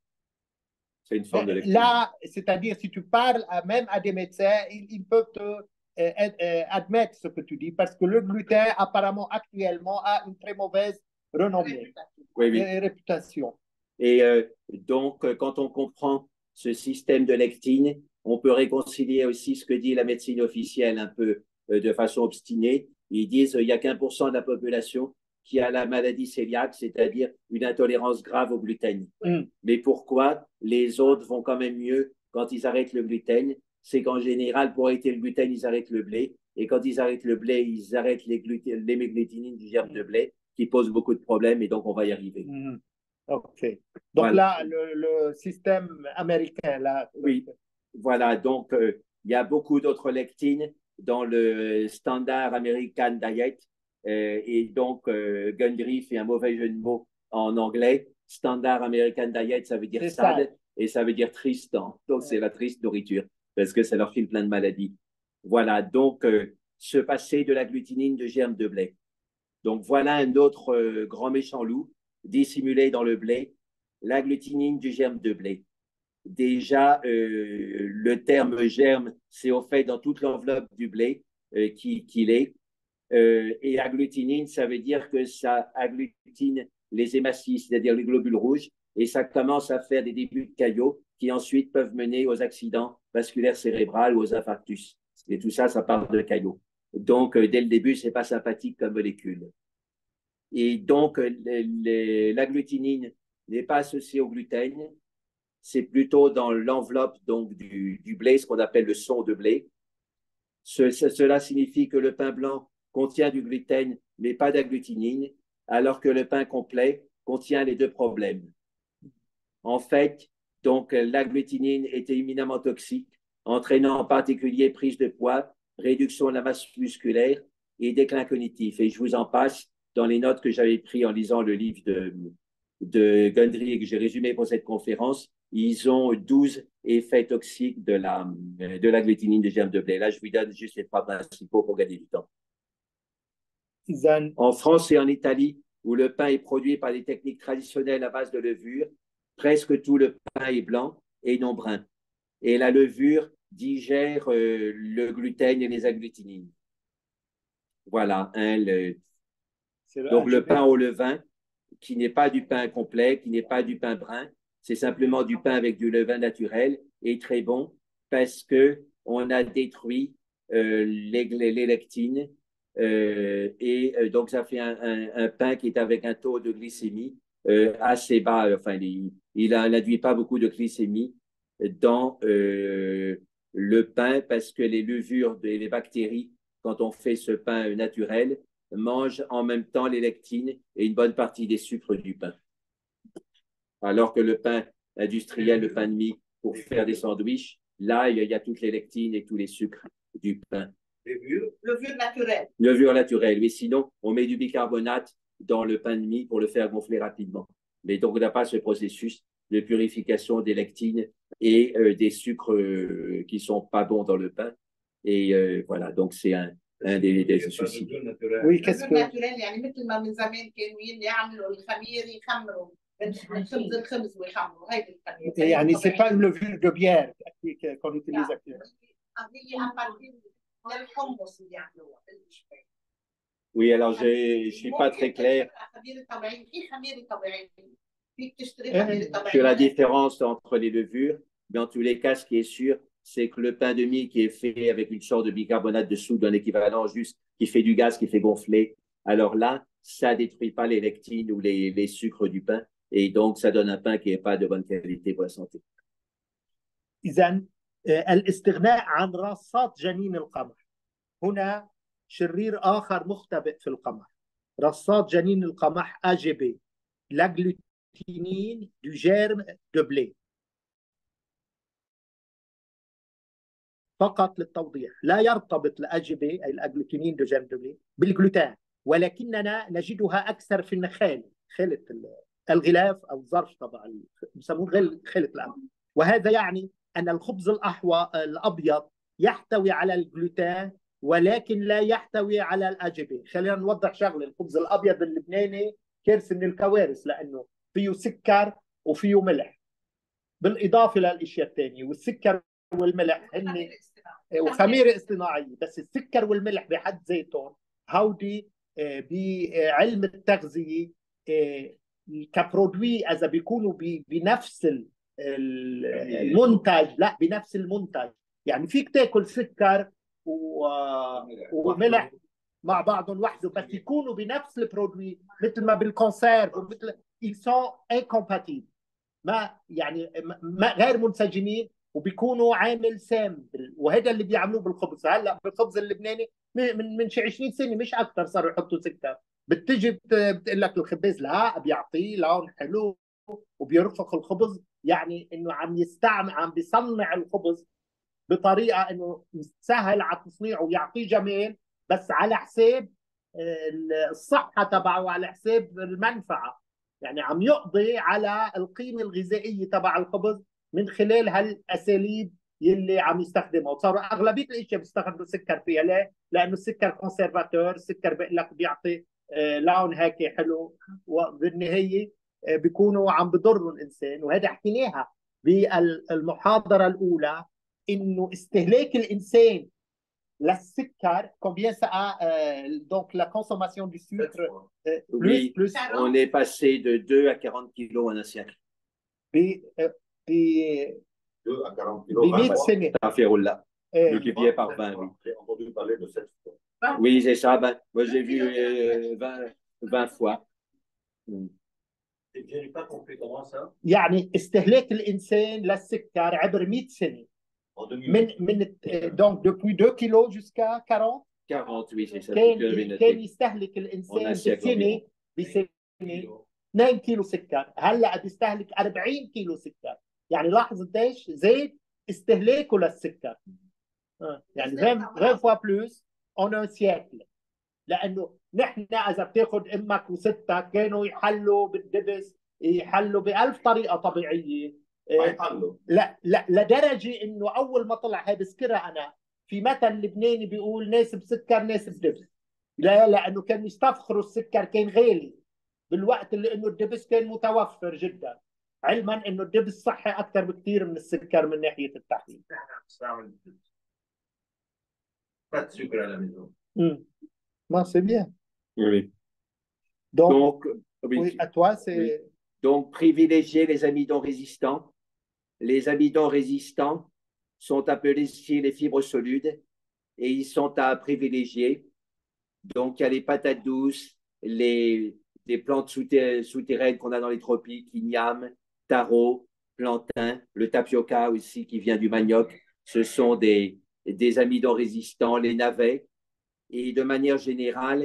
C'est une forme de lectine. Là, c'est-à-dire si tu parles même à des médecins, ils peuvent te admettre ce que tu dis parce que le gluten, apparemment, actuellement, a une très mauvaise renommée et réputation. Et donc, quand on comprend ce système de lectine, on peut réconcilier aussi ce que dit la médecine officielle un peu de façon obstinée. Ils disent qu'il n'y a qu'1% de la population qui a la maladie cœliaque, c'est-à-dire une intolérance grave au gluten. Mais pourquoi les autres vont quand même mieux quand ils arrêtent le gluten? C'est qu'en général, pour arrêter le gluten, ils arrêtent le blé. Et quand ils arrêtent le blé, ils arrêtent les méglutinines du germe de blé qui posent beaucoup de problèmes et donc on va y arriver. OK. Donc voilà. Là, le système américain, là. Oui, voilà. Donc, il y a beaucoup d'autres lectines dans le Standard American Diet. Et donc, Gundry fait un mauvais jeu de mots en anglais. Standard American Diet, ça veut dire sad et ça veut dire tristant. Donc, c'est la triste nourriture parce que ça leur file plein de maladies. Voilà. Donc, se passer de la glutinine de germe de blé. Donc, voilà un autre grand méchant loup dissimulé dans le blé, la glutinine du germe de blé. Déjà, le terme germe, c'est au fait dans toute l'enveloppe du blé qu'il est. Et agglutinine, ça veut dire que ça agglutine les hématies, c'est-à-dire les globules rouges, et ça commence à faire des débuts de caillots qui ensuite peuvent mener aux accidents vasculaires cérébraux ou aux infarctus. Et tout ça, ça part de caillots. Donc, dès le début, ce n'est pas sympathique comme molécule. Et donc, l'agglutinine n'est pas associée au gluten, c'est plutôt dans l'enveloppe donc du blé, ce qu'on appelle le son de blé. Cela signifie que le pain blanc contient du gluten, mais pas d'agglutinine, alors que le pain complet contient les deux problèmes. En fait, donc, l'agglutinine est éminemment toxique, entraînant en particulier prise de poids, réduction de la masse musculaire et déclin cognitif. Et je vous en passe dans les notes que j'avais prises en lisant le livre de Gundry et que j'ai résumé pour cette conférence. Ils ont 12 effets toxiques de la glutinine de germe de blé. Là, je vous donne juste les trois principaux pour gagner du temps. En France et en Italie, où le pain est produit par des techniques traditionnelles à base de levure, presque tout le pain est blanc et non brun. Et la levure digère le gluten et les agglutinines. Voilà. Donc, le pain au levain, qui n'est pas du pain complet, qui n'est pas du pain brun, c'est simplement du pain avec du levain naturel et très bon parce qu'on a détruit les lectines donc ça fait un pain qui est avec un taux de glycémie assez bas. Enfin, il n'induit pas beaucoup de glycémie dans le pain parce que les levures et les bactéries, quand on fait ce pain naturel, mangent en même temps les lectines et une bonne partie des sucres du pain. Alors que le pain industriel, le pain de mie, pour faire des sandwichs, là, il y a toutes les lectines et tous les sucres du pain. Levure naturelle. Levure naturelle, mais sinon, on met du bicarbonate dans le pain de mie pour le faire gonfler rapidement. Mais donc, on n'a pas ce processus de purification des lectines et des sucres qui ne sont pas bons dans le pain. Et voilà, donc c'est un des soucis. Oui, qu'est-ce que... يعني c'est pas une levure de bière qu'on utilise actuellement. Oui, alors je suis pas très clair sur la différence entre les levures, mais en tous les cas, ce qui est sûr, c'est que le pain de mie qui est fait avec une sorte de bicarbonate de soude, un équivalent juste qui fait du gaz, qui fait gonfler, alors là, ça détruit pas les lectines ou les sucres du pain, et donc ça donne un pain qui n'est pas de bonne qualité pour la santé. إذن الاستغناء عن رصات جنين القمح هنا شرير آخر مختبئ في القمح. رصات جنين القمح AGB, l'agglutinine du germe de blé. فقط للتوضيح، لا يرتبط الAGB أي الأجلوتينين دو جيرم دو بلي بالجلوتين، ولكننا نجدها أكثر في النخال، خلة الغلاف أو الظرف طبعا بسموه خلة الأمر. وهذا يعني أن الخبز الأبيض يحتوي على الجلوتين ولكن لا يحتوي على الAGB. خلينا نوضح شغله، الخبز الأبيض اللبناني كارثة من الكوارث لأنه فيه سكر وفيه ملح بالإضافة للأشياء الثانية، والسكر والملح هن وخميره اصطناعيه. بس السكر والملح بحد ذاتهم هودي بعلم التغذيه كبرودوي اذا بيكونوا بنفس المنتج، لا بنفس المنتج. يعني فيك تاكل سكر وملح مع بعضهم لوحده، بس يكونوا بنفس البرودوي مثل ما بالكونسيرف ومثل ils sont incompatibles، ما يعني ما غير منسجمين، وبيكونوا عامل سام. وهذا اللي بيعملوه بالخبز. هلا بالخبز اللبناني من شي 20 سنه مش اكثر صاروا يحطوا سكر. بتجي بتقول لك الخباز لا بيعطيه لون حلو وبيرفق الخبز، يعني انه عم يستعمل، عم بيصنع الخبز بطريقه انه سهل على تصنيعه ويعطيه جمال، بس على حساب الصحه تبعه وعلى حساب المنفعه. يعني عم يقضي على القيمه الغذائيه تبع الخبز من خلال هالاساليب يلي عم يستخدمها. وصاروا اغلبيه الاشياء بيستخدموا سكر فيها. ليه؟ لانه السكر كونسرفاتور، السكر بيقول لك بيعطي لون هيك حلو، وبالنهايه بيكونوا عم بضروا الانسان. وهذا حكيناها بالمحاضره الاولى، انه استهلاك الانسان للسكر combien ça a donc la consommation du sucre plus on est passé de 2 à 40 kilos en un siècle. ب 2 à 40 kilos. ب 100 سنه. Ça fait roule là. Multiplié par 20, oui. J'ai entendu parler de 7 fois. Oui, c'est ça. Ben, moi, j'ai vu 20 fois. Je n'ai pas compris comment ça. يعني استهلاك الانسان للسكر عبر 100 سنه. من donc depuis 2 kilos jusqu'à 40. 40, oui, c'est ça. كان يستهلك الانسان بسنه 2 كيلو سكر. هلا بيستهلك 40 كيلو سكر. يعني لاحظ قديش زاد استهلاكه للسكر. يعني 20 fois plus en un siècle. لانه نحن اذا بتاخذ امك وستك كانوا يحلوا بالدبس، يحلوا ب1000 طريقه طبيعيه. لا لدرجه انه اول ما طلع، هي بذكرها انا في مثل لبناني بيقول ناس بسكر ناس بدبس. لا لانه كانوا يستفخروا السكر كان غالي بالوقت اللي انه الدبس كان متوفر جدا، علما انه الدبس صحي اكثر بكثير من السكر من ناحيه التحليل. Pas de sucre à la maison. Non, c'est bien. Oui. Donc oui, à toi, c'est... Oui. Donc, privilégier les amidons résistants. Les amidons résistants sont appelés ici les fibres solubles et ils sont à privilégier. Donc, il y a les patates douces, les plantes souterraines qu'on a dans les tropiques, igname, taro, plantain, le tapioca aussi qui vient du manioc. Ce sont des amidons résistants, les navets. Et de manière générale,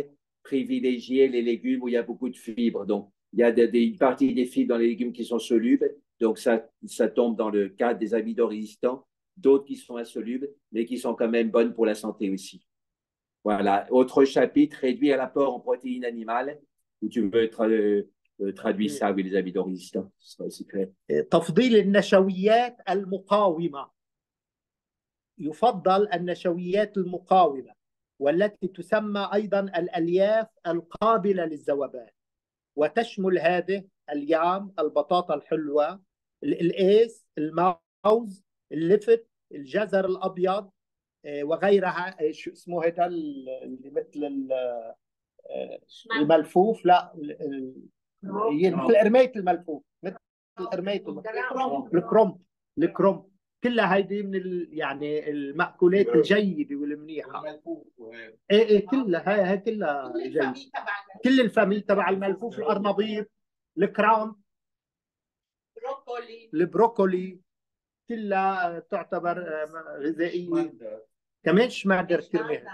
privilégier les légumes où il y a beaucoup de fibres. Donc, il y a une partie des fibres dans les légumes qui sont solubles, donc ça tombe dans le cadre des amidons résistants, d'autres qui sont insolubles, mais qui sont quand même bonnes pour la santé aussi. Voilà. Autre chapitre, réduire l'apport en protéines animales, où tu veux traduire ça, oui, les amidons résistants. Ce sera aussi clair. تفضيل النشويات المقاومة. يفضل النشويات المقاومة والتي تسمى أيضا الألياف القابلة للذوبان، وتشمل هذه اليام، البطاطا الحلوة، القيس، الموز، اللفت، الجزر الأبيض وغيرها. شو اسمه هذا اللي مثل الملفوف؟ لا مثل قرمية الملفوف، مثل قرمية الكرنب. كلها هيدي من يعني المأكولات الجيدة والمنيحة. ايه كلها هي كلها جيدة. كل الفاميل تبع الملفوف، القرنبيط، الكرام، البروكولي، كلها تعتبر غذائية. كمان شمادر كرمال.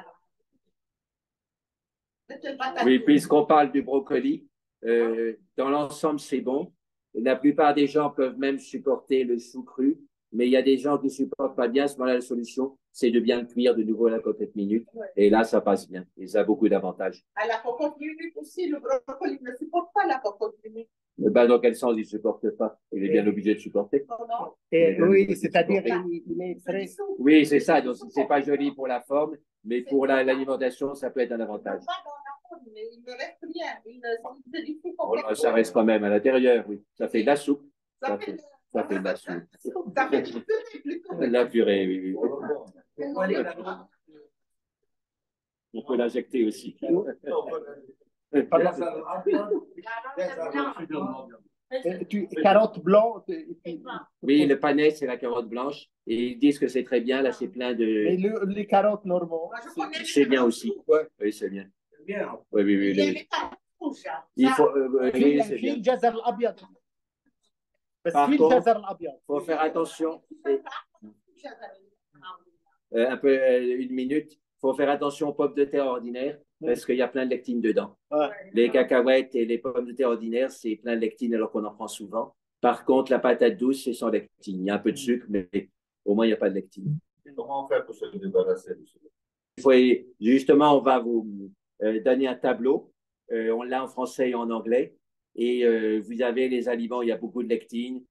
Oui, puisqu'on parle du brocoli, dans l'ensemble, c'est bon. La plupart des gens peuvent même supporter le chou cru. Mais il y a des gens qui ne supportent pas bien. À ce moment-là, la solution, c'est de bien le cuire de nouveau à la cocotte minute. Et là, ça passe bien. Et ça a beaucoup d'avantages. À la cocotte minute aussi, le brocoli ne supporte pas la cocotte minute. Ben, dans quel sens il ne supporte pas? Il est bien obligé de supporter. Oui, c'est-à-dire il est très... Oui, c'est ça. Donc, ce n'est pas joli pour la forme, mais pour l'alimentation, ça peut être un avantage. Il ne reste rien. Ça reste quand même à l'intérieur, oui. Ça fait de la soupe. Ça fait de la soupe. La purée, oui. On peut l'injecter aussi. Carotte blanche. Oui, le panais, c'est la carotte blanche. Et ils disent que c'est très bien. Là, c'est plein de. Mais les carottes normales. C'est bien aussi. Ouais. Oui, c'est bien. Bien. Oui, oui, oui. Il faut. Oui, c'est bien. Par contre, il faut faire attention. Un peu, une minute. Il faut faire attention aux pommes de terre ordinaires parce qu'il y a plein de lectine dedans. Ouais. Les cacahuètes et les pommes de terre ordinaires, c'est plein de lectine alors qu'on en prend souvent. Par contre, la patate douce, c'est sans lectine. Il y a un peu de sucre, mais au moins, il n'y a pas de lectine. Comment faire pour se débarrasser de cela? Justement, on va vous donner un tableau. On l'a en français et en anglais. Et vous avez les aliments, il y a beaucoup de lectine.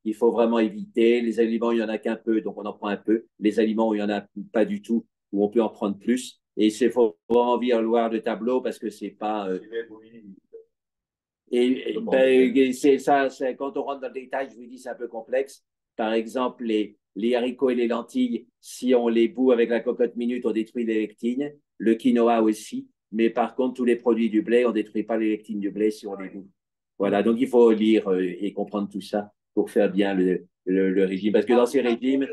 Il faut vraiment éviter. Les aliments, il n'y en a qu'un peu, donc on en prend un peu. Les aliments où il n'y en a pas du tout, où on peut en prendre plus. Et il faut vraiment bien voir le tableau parce que c'est pas. C'est ça, quand on rentre dans le détail, je vous dis, c'est un peu complexe. Par exemple, les haricots et les lentilles, si on les bout avec la cocotte minute, on détruit les lectines. Le quinoa aussi. Mais par contre, tous les produits du blé, on ne détruit pas les lectines du blé si on les bout. Voilà, donc il faut lire et comprendre tout ça pour faire bien le régime. Parce que dans ces régimes,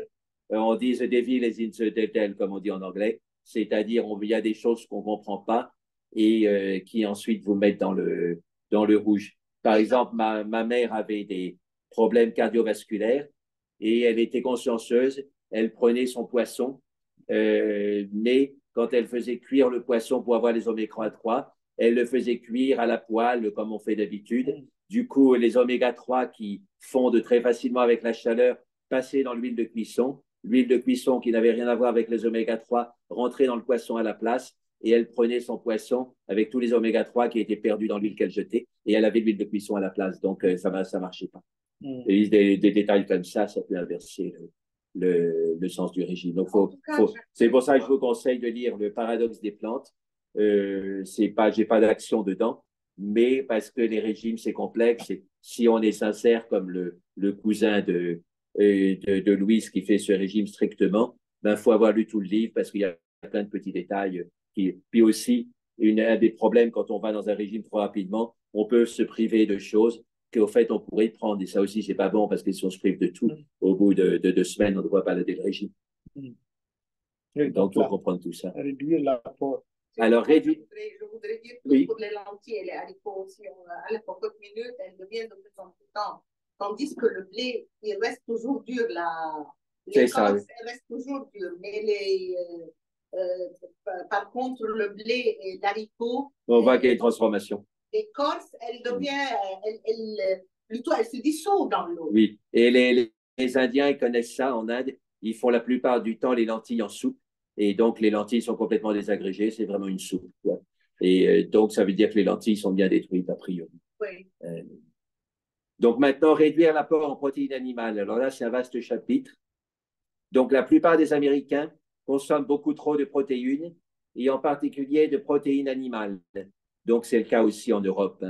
on dit the devil is in the detail, comme on dit en anglais. C'est-à-dire, il y a des choses qu'on ne comprend pas et qui ensuite vous mettent dans le rouge. Par exemple, ma mère avait des problèmes cardiovasculaires et elle était consciencieuse. Elle prenait son poisson, mais quand elle faisait cuire le poisson pour avoir les oméga 3, elle le faisait cuire à la poêle comme on fait d'habitude. Du coup, les oméga 3 qui fondent très facilement avec la chaleur passaient dans l'huile de cuisson. L'huile de cuisson qui n'avait rien à voir avec les oméga 3 rentrait dans le poisson à la place et elle prenait son poisson avec tous les oméga 3 qui étaient perdus dans l'huile qu'elle jetait et elle avait l'huile de cuisson à la place. Donc, ça ne marchait pas. Et des détails comme ça peut inverser le sens du régime. Donc, c'est pour ça que je vous conseille de lire Le paradoxe des plantes. J'ai pas d'action dedans, mais parce que les régimes, c'est complexe. Et si on est sincère, comme le cousin de Louise qui fait ce régime strictement, ben, faut avoir lu tout le livre parce qu'il y a plein de petits détails. Puis aussi, un des problèmes quand on va dans un régime trop rapidement, on peut se priver de choses qu'au fait, on pourrait prendre. Et ça aussi, c'est pas bon parce que si on se prive de tout, au bout de 2 semaines, on ne doit pas le régime. Donc, il faut comprendre tout ça. Réduire l'apport. Alors, réduire. Je voudrais dire que oui. Pour les lentilles et les haricots, si on a la cocotte minute, elles deviennent de plus en plus tendres. Tandis que le blé, il reste toujours dur. L'écorce, elle reste toujours dure. Mais par contre, le blé et l'haricot. On voit qu'il y a une transformation. L'écorce, elle devient. Plutôt, elle se dissout dans l'eau. Oui. Et les Indiens, ils connaissent ça en Inde. Ils font la plupart du temps les lentilles en soupe. Et donc, les lentilles sont complètement désagrégées. C'est vraiment une soupe. Ouais. Et donc, ça veut dire que les lentilles sont bien détruites a priori. Oui. Donc, maintenant, réduire l'apport en protéines animales. Alors là, c'est un vaste chapitre. Donc, la plupart des Américains consomment beaucoup trop de protéines, et en particulier de protéines animales. Donc, c'est le cas aussi en Europe.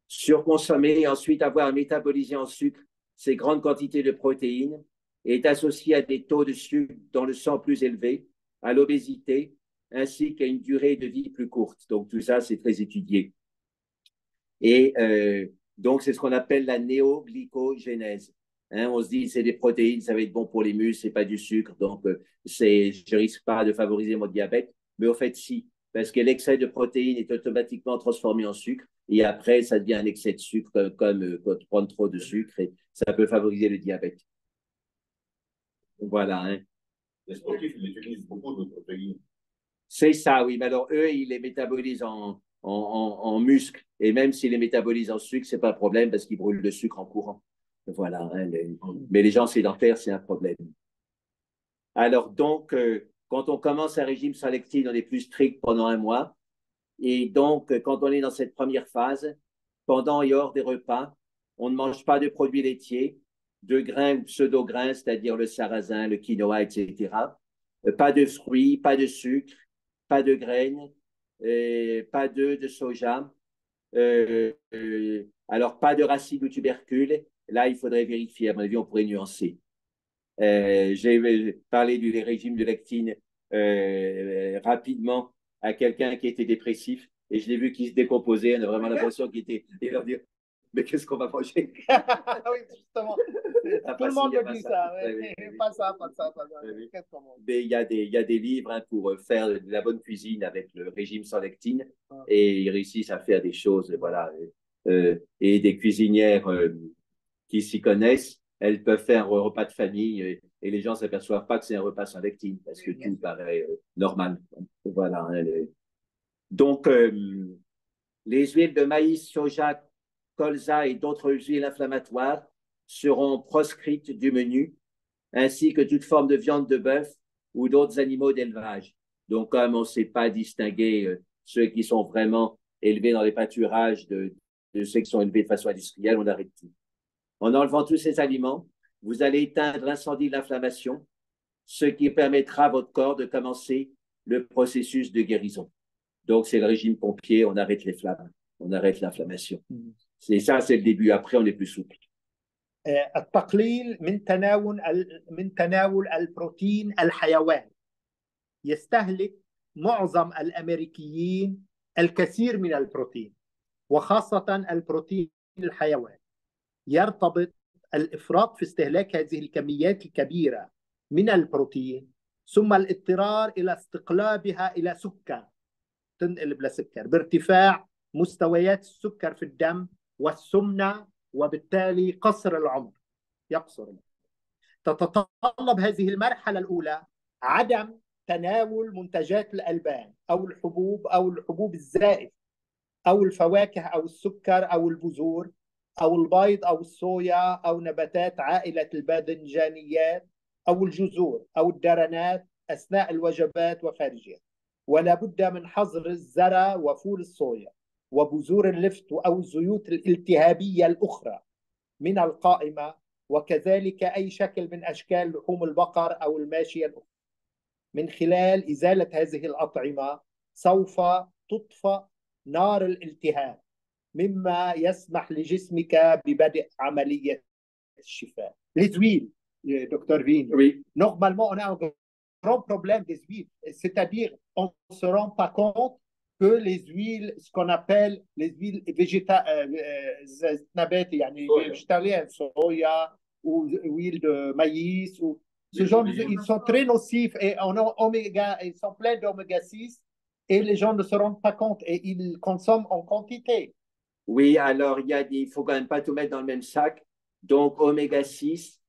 Surconsommer et ensuite avoir métabolisé en sucre ces grandes quantités de protéines est associé à des taux de sucre dans le sang plus élevés, à l'obésité, ainsi qu'à une durée de vie plus courte. Donc, tout ça, c'est très étudié. Et donc, c'est ce qu'on appelle la néoglycogénèse. On se dit, c'est des protéines, ça va être bon pour les muscles, c'est pas du sucre, donc je risque pas de favoriser mon diabète. Mais au fait, si, parce que l'excès de protéines est automatiquement transformé en sucre, et après, ça devient un excès de sucre, comme prendre trop de sucre, et ça peut favoriser le diabète. Voilà. Les sportifs, ils utilisent beaucoup de protéines. C'est ça, oui. Mais alors, eux, ils les métabolisent en muscles. Et même s'ils les métabolisent en sucre, c'est pas un problème parce qu'ils brûlent le sucre en courant. Voilà. Mais les gens sédentaires, c'est un problème. Alors, donc, quand on commence un régime sans lectine, on est plus strict pendant 1 mois. Et donc, quand on est dans cette première phase, pendant et hors des repas, on ne mange pas de produits laitiers, de grains ou pseudo-grains, c'est-à-dire le sarrasin, le quinoa, etc. Pas de fruits, pas de sucre, pas de graines, pas d'œufs de soja. Alors, pas de racines ou tubercules. Là, il faudrait vérifier. À mon avis, on pourrait nuancer. J'ai parlé du régime de lectine rapidement à quelqu'un qui était dépressif et je l'ai vu qu'il se décomposait. On a vraiment l'impression qu'il était. Et leur dire, mais qu'est-ce qu'on va manger? Oui, justement. Tout le monde me dit ça. Pas ça, pas ça, pas ça. Mais il y a des livres hein, pour faire de la bonne cuisine avec le régime sans lectine et ils réussissent à faire des choses, voilà. Et des cuisinières qui s'y connaissent, elles peuvent faire un repas de famille et les gens ne s'aperçoivent pas que c'est un repas sans lectine parce que tout paraît normal. Voilà. Hein, donc, les huiles de maïs, soja, colza et d'autres huiles inflammatoires seront proscrites du menu, ainsi que toute forme de viande de bœuf ou d'autres animaux d'élevage. Donc, comme on ne sait pas distinguer ceux qui sont vraiment élevés dans les pâturages de ceux qui sont élevés de façon industrielle, on arrête tout. En enlevant tous ces aliments, vous allez éteindre l'incendie de l'inflammation, ce qui permettra à votre corps de commencer le processus de guérison. Donc, c'est le régime pompier, on arrête les flammes, on arrête l'inflammation. C'est ça, c'est le début. Après, on est plus souple. التقليل من تناول البروتين الحيواني يستهلك معظم الأمريكيين الكثير من البروتين وخاصة البروتين الحيواني. يرتبط الإفراط في استهلاك هذه الكميات الكبيرة من البروتين ثم الاضطرار إلى استقلابها إلى سكر تنقلب لسكر بارتفاع مستويات السكر في الدم والسمنة وبالتالي قصر العمر يقصر. تتطلب هذه المرحلة الأولى عدم تناول منتجات الألبان أو الحبوب الزائف أو الفواكه أو السكر أو البذور أو البيض أو الصويا أو نباتات عائلة الباذنجانيات أو الجذور أو الدرنات أثناء الوجبات وخارجها. ولا بد من حظر الذرة وفول الصويا وبذور اللفت أو الزيوت الالتهابية الأخرى من القائمة، وكذلك أي شكل من أشكال لحوم البقر أو الماشية الأخرى. من خلال إزالة هذه الأطعمة سوف تطفأ نار الالتهاب مما يسمح لجسمك ببدء عملية الشفاء. Les huiles, docteur Vin. Oui. Normalement, on a un grand problème des huiles, c'est-à-dire on ne se rend pas compte que les huiles, ce qu'on appelle les huiles végétales, végétaliennes, soya ou huile de maïs, ou ce genre, ils sont très nocifs et ils sont pleins d'oméga 6 et les gens ne se rendent pas compte et ils consomment en quantité. Oui, alors il faut quand même pas tout mettre dans le même sac. Donc, oméga 6,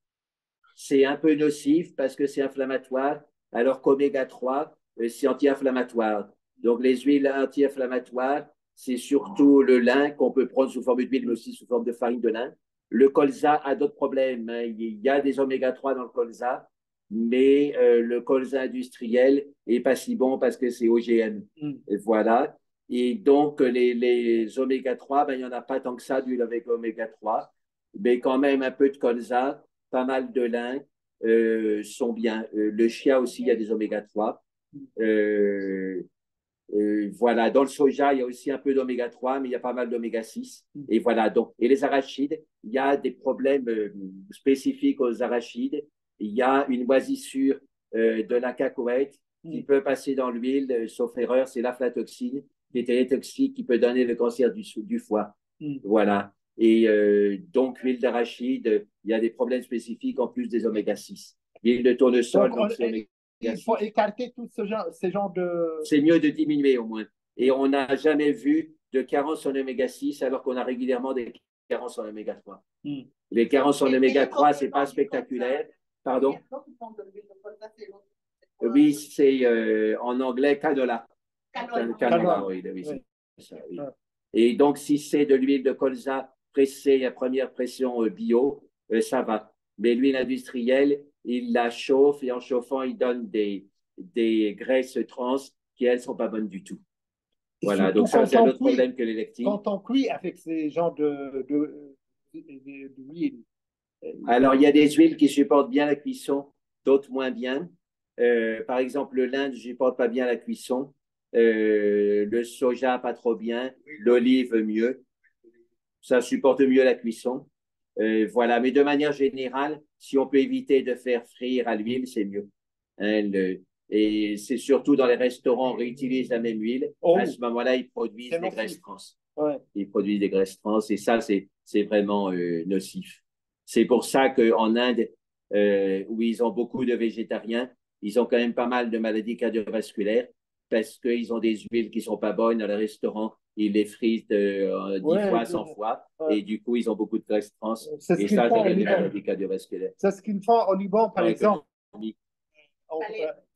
c'est un peu nocif parce que c'est inflammatoire, alors qu'oméga 3, c'est anti-inflammatoire. Donc, les huiles anti-inflammatoires, c'est surtout le lin qu'on peut prendre sous forme d'huile, mais aussi sous forme de farine de lin. Le colza a d'autres problèmes. Hein. Il y a des oméga 3 dans le colza, mais le colza industriel n'est pas si bon parce que c'est OGM. Et voilà. Et donc, les oméga 3, ben, il n'y en a pas tant que ça d'huile avec oméga 3, mais quand même un peu de colza, pas mal de lin sont bien. Le chia aussi, il y a des oméga 3. Voilà, dans le soja, il y a aussi un peu d'oméga 3, mais il y a pas mal d'oméga 6. Et voilà, donc, et les arachides, il y a des problèmes spécifiques aux arachides. Il y a une moisissure de la cacahuète qui peut passer dans l'huile, sauf erreur, c'est l'aflatoxine, qui est toxique, qui peut donner le cancer du foie. Voilà. Et donc, l'huile d'arachide, il y a des problèmes spécifiques en plus des oméga 6. L'huile de tournesol, donc c'est oméga 6. Il faut écarter tout ce genre de... C'est mieux de diminuer au moins. Et on n'a jamais vu de carence en oméga 6 alors qu'on a régulièrement des carences en oméga 3. Les carences en oméga 3, ce n'est pas spectaculaire. Pardon? Oui, c'est en anglais canola. Canola, oui, c'est ça, oui. Et donc, si c'est de l'huile de colza pressée à première pression bio, ça va. Mais l'huile industrielle, il la chauffe et en chauffant, il donne des graisses trans qui, elles, ne sont pas bonnes du tout. Voilà, donc ça, c'est un autre problème que les lectines. Quand on cuit avec ces genres d'huile. Alors, il y a des huiles qui supportent bien la cuisson, d'autres moins bien. Par exemple, le lin ne supporte pas bien la cuisson. Le soja, pas trop bien. L'olive, mieux. Ça supporte mieux la cuisson. Voilà, mais de manière générale, si on peut éviter de faire frire à l'huile, c'est mieux. Hein, et c'est surtout dans les restaurants, on réutilise la même huile. À ce moment-là, ils produisent des graisses trans. Ouais. Ils produisent des graisses trans et ça, c'est vraiment nocif. C'est pour ça qu'en Inde, où ils ont beaucoup de végétariens, ils ont quand même pas mal de maladies cardiovasculaires parce qu'ils ont des huiles qui sont pas bonnes dans les restaurants. Ils les fritent 10 fois, 100 fois. Et du coup, ils ont beaucoup de graisses trans. Et ça donne des maladies cardiovasculaires. C'est ce qu'ils font au Liban, par exemple.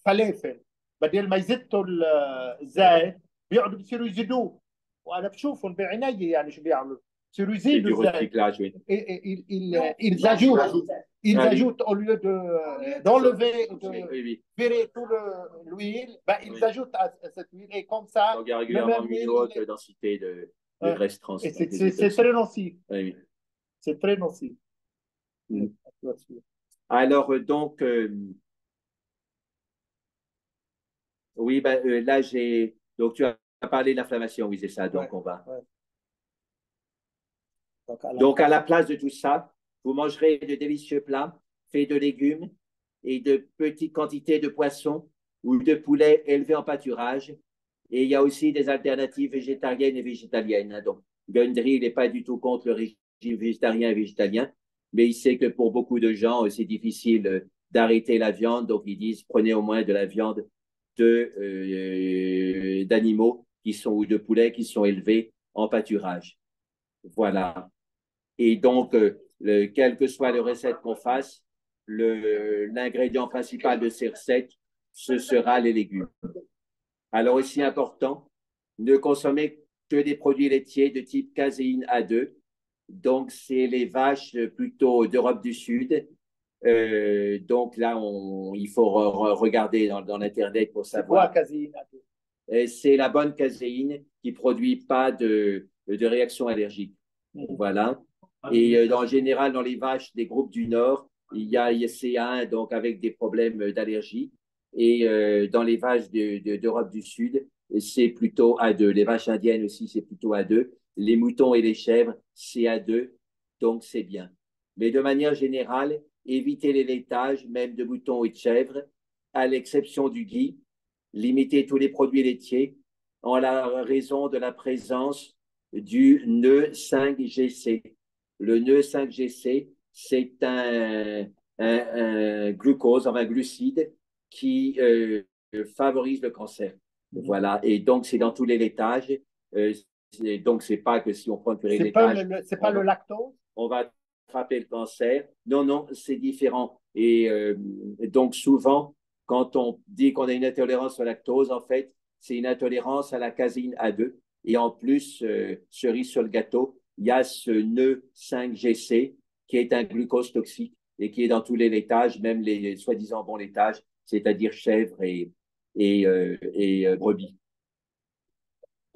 فلافل بدل ما يزتوا الزيت بيقعدوا بيصيروا يزيدوه وانا بشوفهم بعيني يعني شو بيعملوا بيصيروا يزيدوا الزيت ils ajoutent au lieu d'enlever de virer tout l'huile, ben, ils ajoutent à cette huile et comme ça donc il y a régulièrement une haute densité de graisse trans. Et c'est très nocif. Oui. C'est très nocif. Alors donc oui, ben, là, donc, tu as parlé de l'inflammation, oui, c'est ça. Donc, on va. Donc, à la place de tout ça, vous mangerez de délicieux plats faits de légumes et de petites quantités de poissons ou de poulet élevés en pâturage. Et il y a aussi des alternatives végétariennes et végétaliennes. Donc, Gundry, il n'est pas du tout contre le régime végétarien et végétalien, mais il sait que pour beaucoup de gens, c'est difficile d'arrêter la viande. Donc, ils disent, prenez au moins de la viande d'animaux ou de poulets qui sont élevés en pâturage. Voilà. Et donc, quelle que soit la recette qu'on fasse, l'ingrédient principal de ces recettes, ce sera les légumes. Alors, aussi important, ne consommer que des produits laitiers de type caséine A2. Donc, c'est les vaches plutôt d'Europe du Sud. Donc là, il faut regarder dans l'Internet pour savoir. C'est quoi caséine? C'est la bonne caséine qui ne produit pas de réaction allergique. Voilà. Et en général, dans les vaches des groupes du Nord, il y a ICA1, donc avec des problèmes d'allergie. Et dans les vaches d'Europe du Sud, c'est plutôt A2. Les vaches indiennes aussi, c'est plutôt A2. Les moutons et les chèvres, c'est A2. Donc, c'est bien. Mais de manière générale, éviter les laitages, même de moutons et de chèvres, à l'exception du ghee, limiter tous les produits laitiers en la raison de la présence du nœud 5GC. Le nœud 5GC, c'est un glucose, un glucide qui favorise le cancer. Voilà. Et donc, c'est dans tous les laitages. Donc, c'est pas que si on prend que les laitages. C'est pas le lactose? On va attraper le cancer. Non, non, c'est différent. Et donc, souvent, quand on dit qu'on a une intolérance au lactose, en fait, c'est une intolérance à la caséine A2. Et en plus, cerise sur le gâteau, il y a ce nœud 5GC qui est un glucose toxique et qui est dans tous les laitages, même les soi-disant bons laitages, c'est-à-dire chèvres et brebis.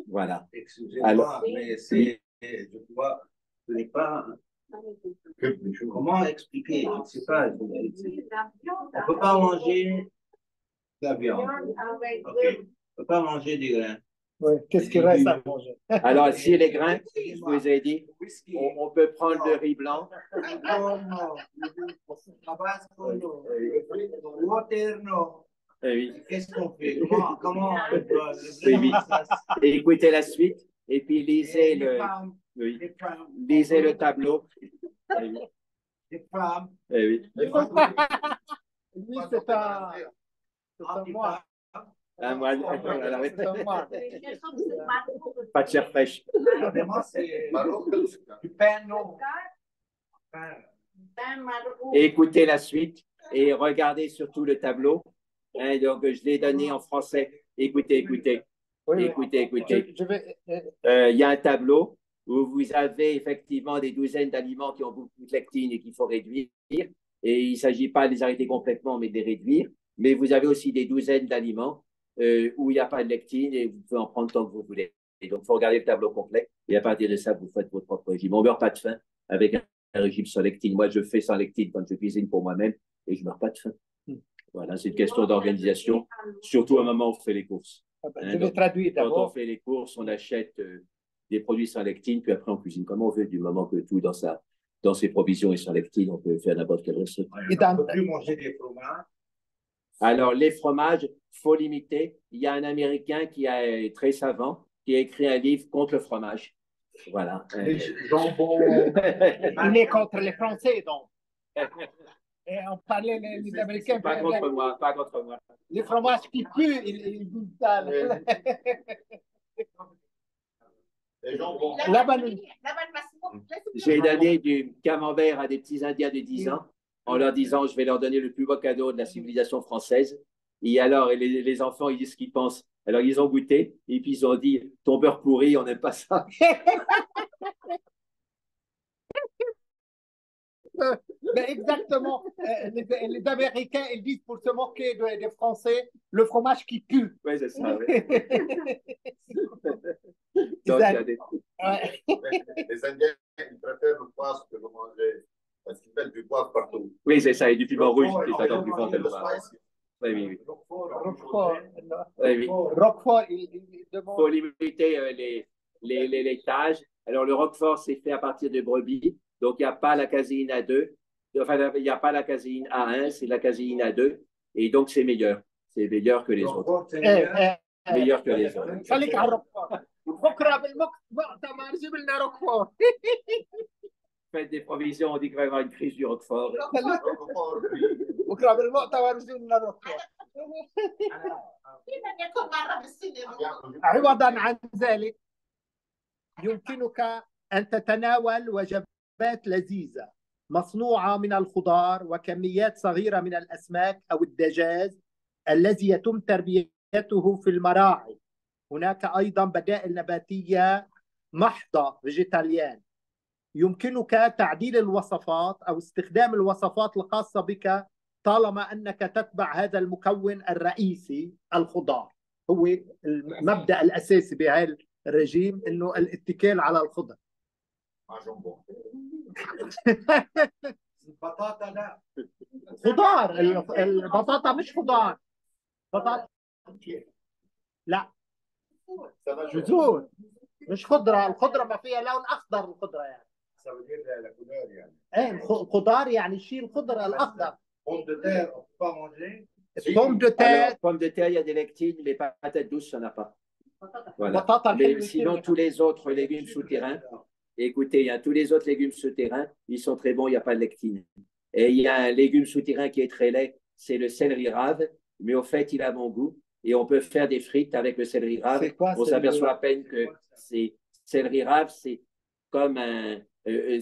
Voilà. Excusez-moi, mais je crois, ce n'est pas. Comment expliquer? Je ne sais pas. On ne peut pas manger de la viande. Okay. On ne peut pas manger des grains. Oui. Qu'est-ce qu'il reste à manger? Alors, si les grains, je vous ai dit, on peut prendre le riz blanc. Oui. Qu'est-ce qu'on fait? Comment oui. Écoutez la suite et puis lisez le tableau. Les femmes. Oui. Lui, c'est un moine. Un moine. C'est un moine. Pas de chair fraîche. C'est du pain non. Écoutez la suite et regardez surtout le tableau. Hein, donc, je l'ai donné en français. Écoutez. Oui, écoutez. Il y a un tableau où vous avez effectivement des douzaines d'aliments qui ont beaucoup de lectine et qu'il faut réduire. Et il ne s'agit pas de les arrêter complètement, mais de les réduire. Mais vous avez aussi des douzaines d'aliments où il n'y a pas de lectine et vous pouvez en prendre tant que vous voulez. Et donc, il faut regarder le tableau complet. Et à partir de ça, vous faites votre propre régime. On ne meurt pas de faim avec un régime sans lectine. Moi, je fais sans lectine quand je cuisine pour moi-même et je ne meurs pas de faim. Voilà, c'est une question d'organisation, surtout au moment où on fait les courses. Je vais traduire d'abord. Quand on fait les courses, on achète des produits sans lectine, puis après on cuisine comme on veut, du moment que tout dans dans ses provisions et son lectine, on peut faire n'importe quelle recette. On ne peut plus manger des fromages. Alors, les fromages, il faut limiter. Il y a un Américain qui est très savant, qui a écrit un livre contre le fromage. Voilà. Les jambons. Il est contre les Français, donc. Et on parlait les Américains. Pas contre moi, pas contre moi. Les fromages qui puent, ils disent ça. Les jambons. J'ai donné du camembert à des petits Indiens de 10 ans en leur disant je vais leur donner le plus beau cadeau de la civilisation française. Et alors, les enfants, ils disent ce qu'ils pensent. Alors, ils ont goûté et puis ils ont dit ton beurre pourri, on n'aime pas ça. Mais exactement. Les Américains, ils disent pour se moquer des Français, le fromage qui pue. Oui, c'est ça. Oui. Donc, Les Indiens, ils préfèrent le poisson que le manger. Parce qu'ils mettent du poivre partout. Oui, c'est ça. Et du piment rouge qui est encore plus fort que le poivre. Oui, oui, oui. Roquefort, il demande. Il faut limiter les laitages. Alors, le Roquefort, c'est fait à partir de brebis. Donc, il n'y a pas la caséine A2. Enfin, il n'y a pas la caséine A1, c'est la caséine A2. Et donc, c'est meilleur. C'est meilleur que les autres. Meilleur que les autres. خليك على الروكفور بكره بالمؤتمر جيب لنا روكفور. Faites des provisions, on dit qu'il va y avoir une crise du Roquefort. بكره بالمؤتمر جيب لنا روكفور. عوضا عن ذلك يمكنك أن تتناول وجبات لذيذة مصنوعة من الخضار وكميات صغيرة من الأسماك أو الدجاج الذي يتم تربيته في المراعي. هناك أيضا بدائل نباتية محضة فيجيتاليان. يمكنك تعديل الوصفات أو استخدام الوصفات الخاصة بك طالما أنك تتبع هذا المكون الرئيسي الخضار. هو المبدأ الأساسي بهذا الرجيم إنه الاتكال على الخضر. البطاطا لا. خضار. البطاطا مش خضار. بطاطا لا. جذور مش خضرة. الخضرة ما فيها لون أخضر. الخضرة يعني. ايه الخضار يعني الشيء الخضر الأخضر. Pomme de terre. Pomme de terre, il y a des lectines, mais patates douces, ça n'a pas. Voilà. Mais sinon, tous les autres légumes souterrains, écoutez, tous les autres légumes souterrains, ils sont très bons, il n'y a pas de lectine. Et il y a un légume souterrain qui est très laid, c'est le céleri rave, mais au fait, il a bon goût. Et on peut faire des frites avec le céleri rave. On s'aperçoit à peine que c'est céleri rave, c'est comme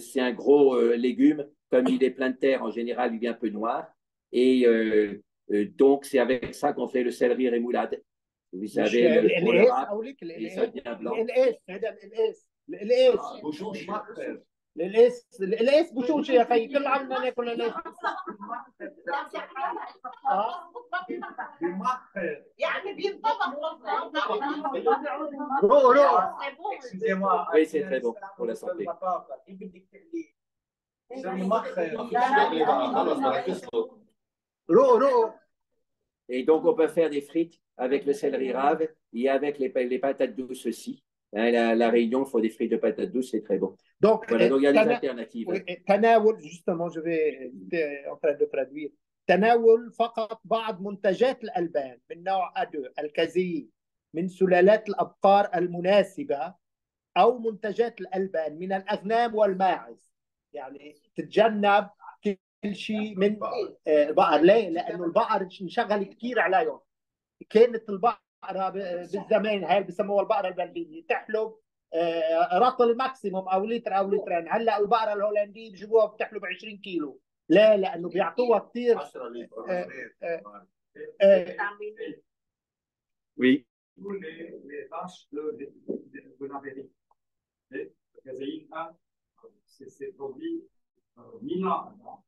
c'est un gros légume, comme il est plein de terre, en général, il est un peu noir. Et donc, c'est avec ça qu'on fait le céleri rémoulade. Vous savez, le rave, et ça devient blanc. القلقاس بشوش يا اخي كل عمنا ناكل قلقاس. يعني بينطبخ. Oui, c'est très bon pour la santé. Et donc, on peut faire des frites avec le céleri rave et avec les patates douces aussi. La Réunion, il faut des frites de patates douces, c'est très bon. Donc, voilà, donc il y a des alternatives. تناول, justement, je vais en train de traduire. تناول فقط بعض منتجات الألبان من نوع A2 الكازيين من سلالات الأبقار المناسبة أو منتجات الألبان من الأغنام والماعز. يعني تتجنب كل شيء من البقر. ليه؟ لأنه البقر انشغل كثير عليهم. كانت البقرة بالزمان هاي بسموها البقرة البلدية تحلب رطل ماكسيموم أو لتر أو لترين. هلا البقرة الهولندية بجيبوها بتحلب 20 كيلو. لا لأنه بيعطوها كثير. Oui. Les vaches de l'Amérique. Le caséine A, c'est produit 1000 ans avant.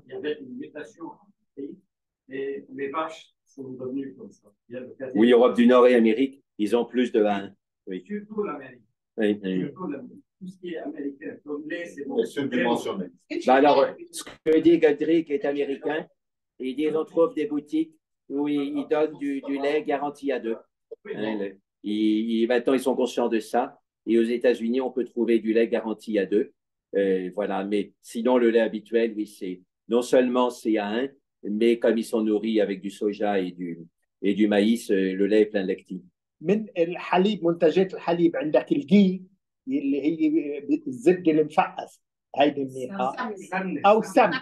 Il y avait une mutation en pays et les vaches sont devenues comme ça. Oui, Europe du Nord et Amérique, ils ont plus de 1. Oui. Surtout l'Amérique. Oui. Tout ce qui est américain, comme lait, c'est bon. Surdimensionné. Bah alors, ce que dit Godric est américain, il dit on trouve des boutiques où ils donnent du lait garanti à 2. Maintenant, ils sont conscients de ça. Et aux États-Unis, on peut trouver du lait garanti à 2. Voilà, mais sinon, le lait habituel, oui, c'est non seulement c'est à 1, mais comme ils sont nourris avec du soja et du maïs, le lait est plein de lectine. من الحليب منتجات الحليب عندك الجي اللي هي الزبده المفقس هيدي منيحه او السمن.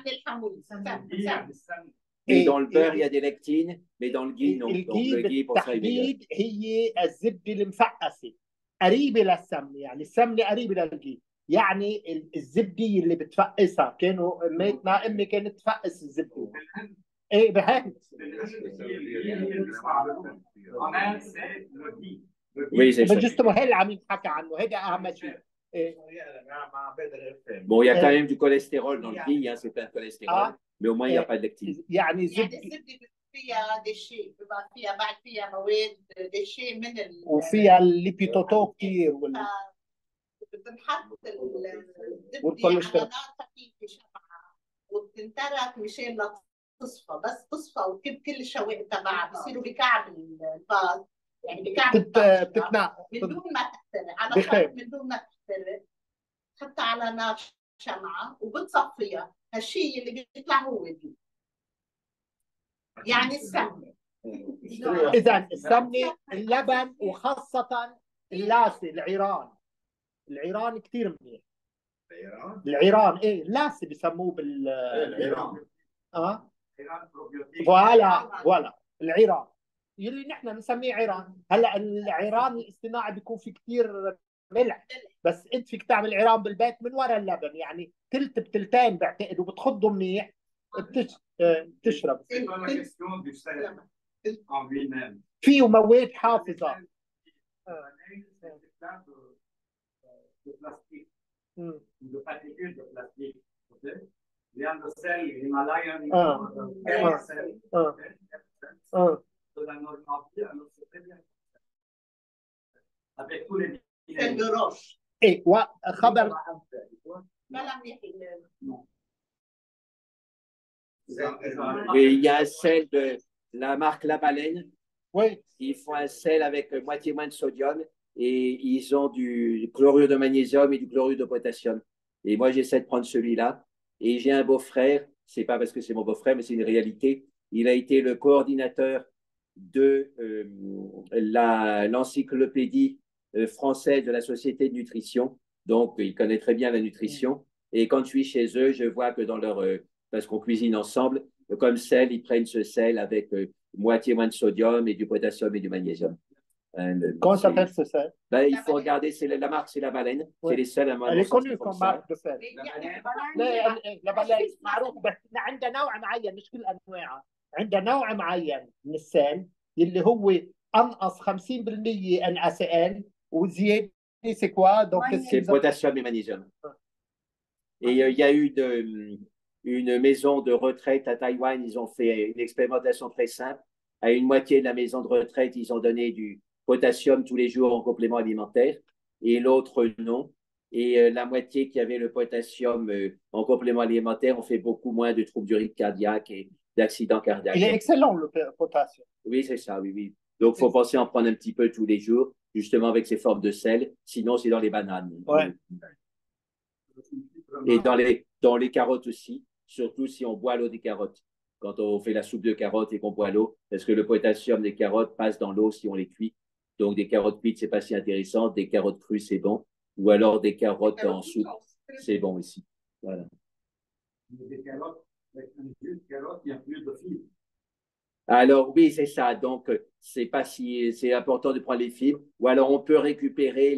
Et dans le beurre, il y a des lectines, mais dans le ghee, non. Donc الجي le ghee, pour ça, il est meilleur. بالتحديد هي الزبده المفقسه قريبه للسمنه، يعني السمنه قريبه للجي، يعني الزبده اللي بتفقسها كانوا اماتنا امي كانت تفقس الزبده. ايه بهند. Oui, c'est ça. justement هي اللي عم ينحكى عنه، هيدا اهم شيء. Bon, il y a quand même du cholestérol dans le ghee, hein, c'est plein de cholestérol, mais au moins il n'y a pas de lectine. يعني الزبده فيها دشي، بيبقى فيها بعد فيها مواد دشي من وفيها الليبيتوتو كثير بنحط الزبده على نار خفيفه شمعه وبتنترك مشان لا تصفى، بس تصفى وتكب كل الشوائب تبعها بصيروا بكعب الباز، يعني بكعب بتقنع من دون ما تحترق، على شرط من دون ما تحترق تحطها على نار شمعه وبتصفيها، هالشيء اللي بيطلع هو دي يعني السمنه. اذا السمنه، اللبن، وخاصه اللاسه العيران كثير منيح. العيران ايه اللاسه بسموه العيران. فوالا العيران يلي نحن بنسميه عيران. هلا العيران الاصطناعي بيكون في كثير ملح، بس انت فيك تعمل عيران بالبيت من وراء اللبن، يعني تلت بتلتين بعتقد وبتخضه منيح بتشرب. فيه مواد حافظه. de particules de plastique. Vient de sel himalayen, de la Normandie, alors c'est très bien. Avec tous les sel de roche. ايه وخبر Et il y a un sel de la marque La Baleine. Oui. Ils font un sel avec moitié moins de sodium et ils ont du chlorure de magnésium et du chlorure de potassium. Et moi, j'essaie de prendre celui-là. Et j'ai un beau-frère, c'est pas parce que c'est mon beau-frère, mais c'est une réalité. Il a été le coordinateur de l'encyclopédie française de la Société de nutrition. Donc, il connaît très bien la nutrition. Et quand je suis chez eux, je vois que dans leur... parce qu'on cuisine ensemble, comme sel, ils prennent ce sel avec moitié moins de sodium et du potassium et du magnésium. Comment s'appelle ce sel? Ben, il faut regarder, la marque, c'est La Baleine. Oui. C'est les seuls à Elle est connue comme marque de sel. لا بلاين معروف، بس عندها نوع معين مش كل انواعها، عندها نوع معين من السل اللي هو انقص 50% NaCl وزياده c'est quoi? Donc c'est potassium et magnésium. Et il y a eu une maison de retraite à Taïwan, ils ont fait une expérimentation très simple. À une moitié de la maison de retraite, ils ont donné du potassium tous les jours en complément alimentaire et l'autre non. Et la moitié qui avait le potassium en complément alimentaire ont fait beaucoup moins de troubles du rythme cardiaque et d'accidents cardiaques. Il est excellent le potassium. Oui, c'est ça, oui, oui. Donc, il faut penser à en prendre un petit peu tous les jours, justement avec ces formes de sel. Sinon, c'est dans les bananes. Ouais. Et dans les carottes aussi, surtout si on boit l'eau des carottes. Quand on fait la soupe de carottes et qu'on boit l'eau, parce que le potassium des carottes passe dans l'eau si on les cuit. Donc, des carottes cuites, c'est pas si intéressant. Des carottes crues, c'est bon. Ou alors des carottes en soupe, c'est bon aussi. Voilà. Des carottes, avec un jus de carotte, il y a plus de fibres. Alors oui, c'est ça. Donc, c'est pas si c'est important de prendre les fibres. Ou alors, on peut récupérer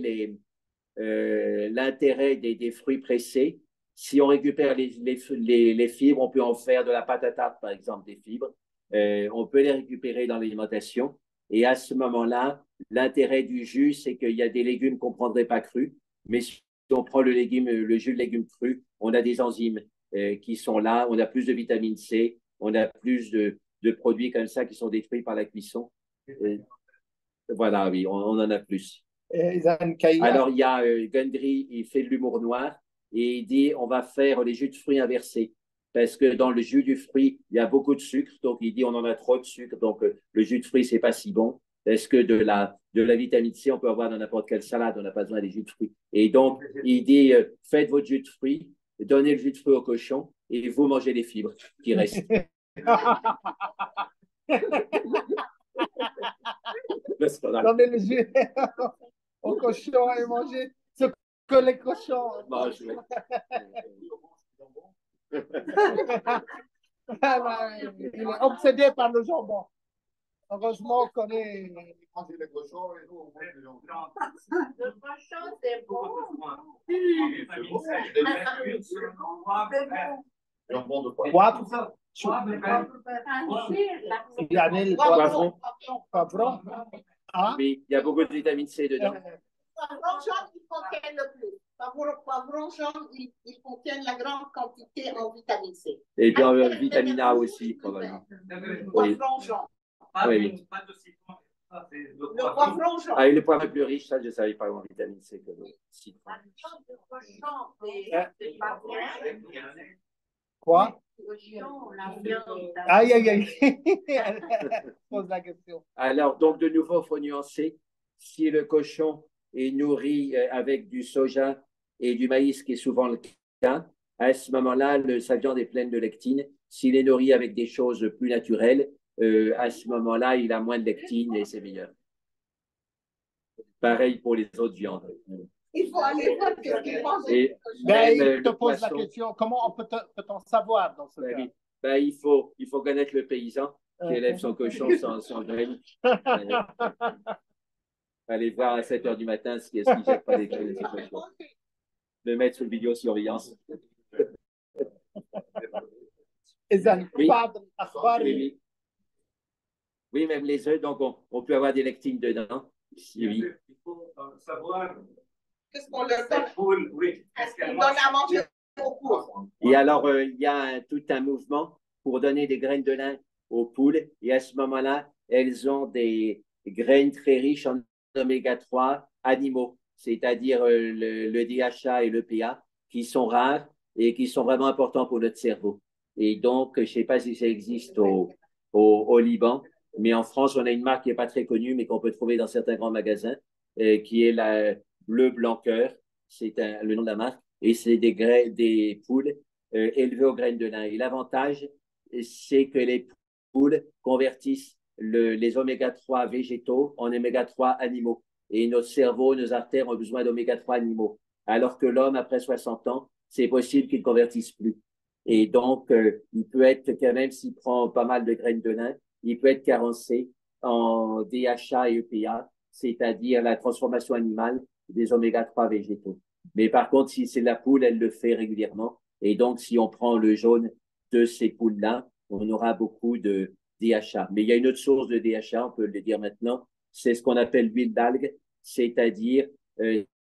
l'intérêt des fruits pressés. Si on récupère les fibres, on peut en faire de la pâte à tarte, par exemple, des fibres. On peut les récupérer dans l'alimentation. Et à ce moment-là, l'intérêt du jus, c'est qu'il y a des légumes qu'on ne prendrait pas crus. Mais si on prend le jus de légumes cru, on a des enzymes qui sont là. On a plus de vitamine C. On a plus de produits comme ça qui sont détruits par la cuisson. Voilà, oui, on en a plus. Alors, il y a Gundry, il fait de l'humour noir et il dit on va faire les jus de fruits inversés. Parce que dans le jus du fruit, il y a beaucoup de sucre. Donc, il dit on en a trop de sucre. Donc, le jus de fruits, ce n'est pas si bon. Parce que de la vitamine C, on peut avoir dans n'importe quelle salade, on n'a pas besoin des jus de fruits. Et donc, il dit, faites votre jus de fruits, donnez le jus de fruits au cochon et vous mangez les fibres qui restent. Donnez le jus au cochon et mangez ce que les cochons mangent. Il est obsédé par le jambon. Heureusement qu'on est. Les cochons et nous, on mange le jambon. Le cochon, c'est bon. Jambon de quoi? Il y a le poivron. Ah. Oui, il y a beaucoup de vitamine C dedans. Poivron jaune, il contient le plus. Poivron jaune, il contient la grande quantité en vitamine C. Et puis en vitamine A aussi, probablement. Poivron jaune. Oui. Le poivron jaune. Ah, et le poivron plus riche, ça, je ne savais pas en vitamine C que le citron. Quoi? Aïe, aïe, aïe. Pose la question. Alors, donc, de nouveau, il faut nuancer. Si le cochon est nourri avec du soja et du maïs, qui est souvent le cas, à ce moment-là, sa viande est pleine de lectine. S'il est nourri avec des choses plus naturelles, à ce moment-là, il a moins de lectine et c'est meilleur. Pareil pour les autres viandes. Il faut aller voir ce qu'il mange. Il te pose la question, comment peut-on savoir dans ce cas? Oui. Il faut connaître le paysan qui élève son cochon sans graines. Allez voir à 7 h du matin ce qui jette pas les graines de ses cochons. Le mettre sous vidéosurveillance. Oui. Oui, même les œufs, donc on peut avoir des lectines dedans. Oui. Il faut savoir qu'est-ce qu'on leur donne. Oui. Est-ce qu'on donne à manger aux poules? Et alors, il y a tout un mouvement pour donner des graines de lin aux poules. Et à ce moment-là, elles ont des graines très riches en oméga 3 animaux, c'est-à-dire le DHA et le l'EPA, qui sont rares et qui sont vraiment importants pour notre cerveau. Et donc, je ne sais pas si ça existe au Liban, mais en France, on a une marque qui n'est pas très connue, mais qu'on peut trouver dans certains grands magasins, qui est la Bleu Blanc Cœur, c'est le nom de la marque, et c'est des poules élevées aux graines de lin. Et l'avantage, c'est que les poules convertissent les oméga 3 végétaux en oméga 3 animaux. Et notre cerveau, nos artères ont besoin d'oméga 3 animaux. Alors que l'homme, après 60 ans, c'est possible qu'il ne convertisse plus. Et donc, il peut être, quand même s'il prend pas mal de graines de lin, il peut être carencé en DHA et EPA, c'est-à-dire la transformation animale des oméga 3 végétaux. Mais par contre, si c'est la poule, elle le fait régulièrement. Et donc, si on prend le jaune de ces poules-là, on aura beaucoup de DHA. Mais il y a une autre source de DHA, on peut le dire maintenant, c'est ce qu'on appelle l'huile d'algue, c'est-à-dire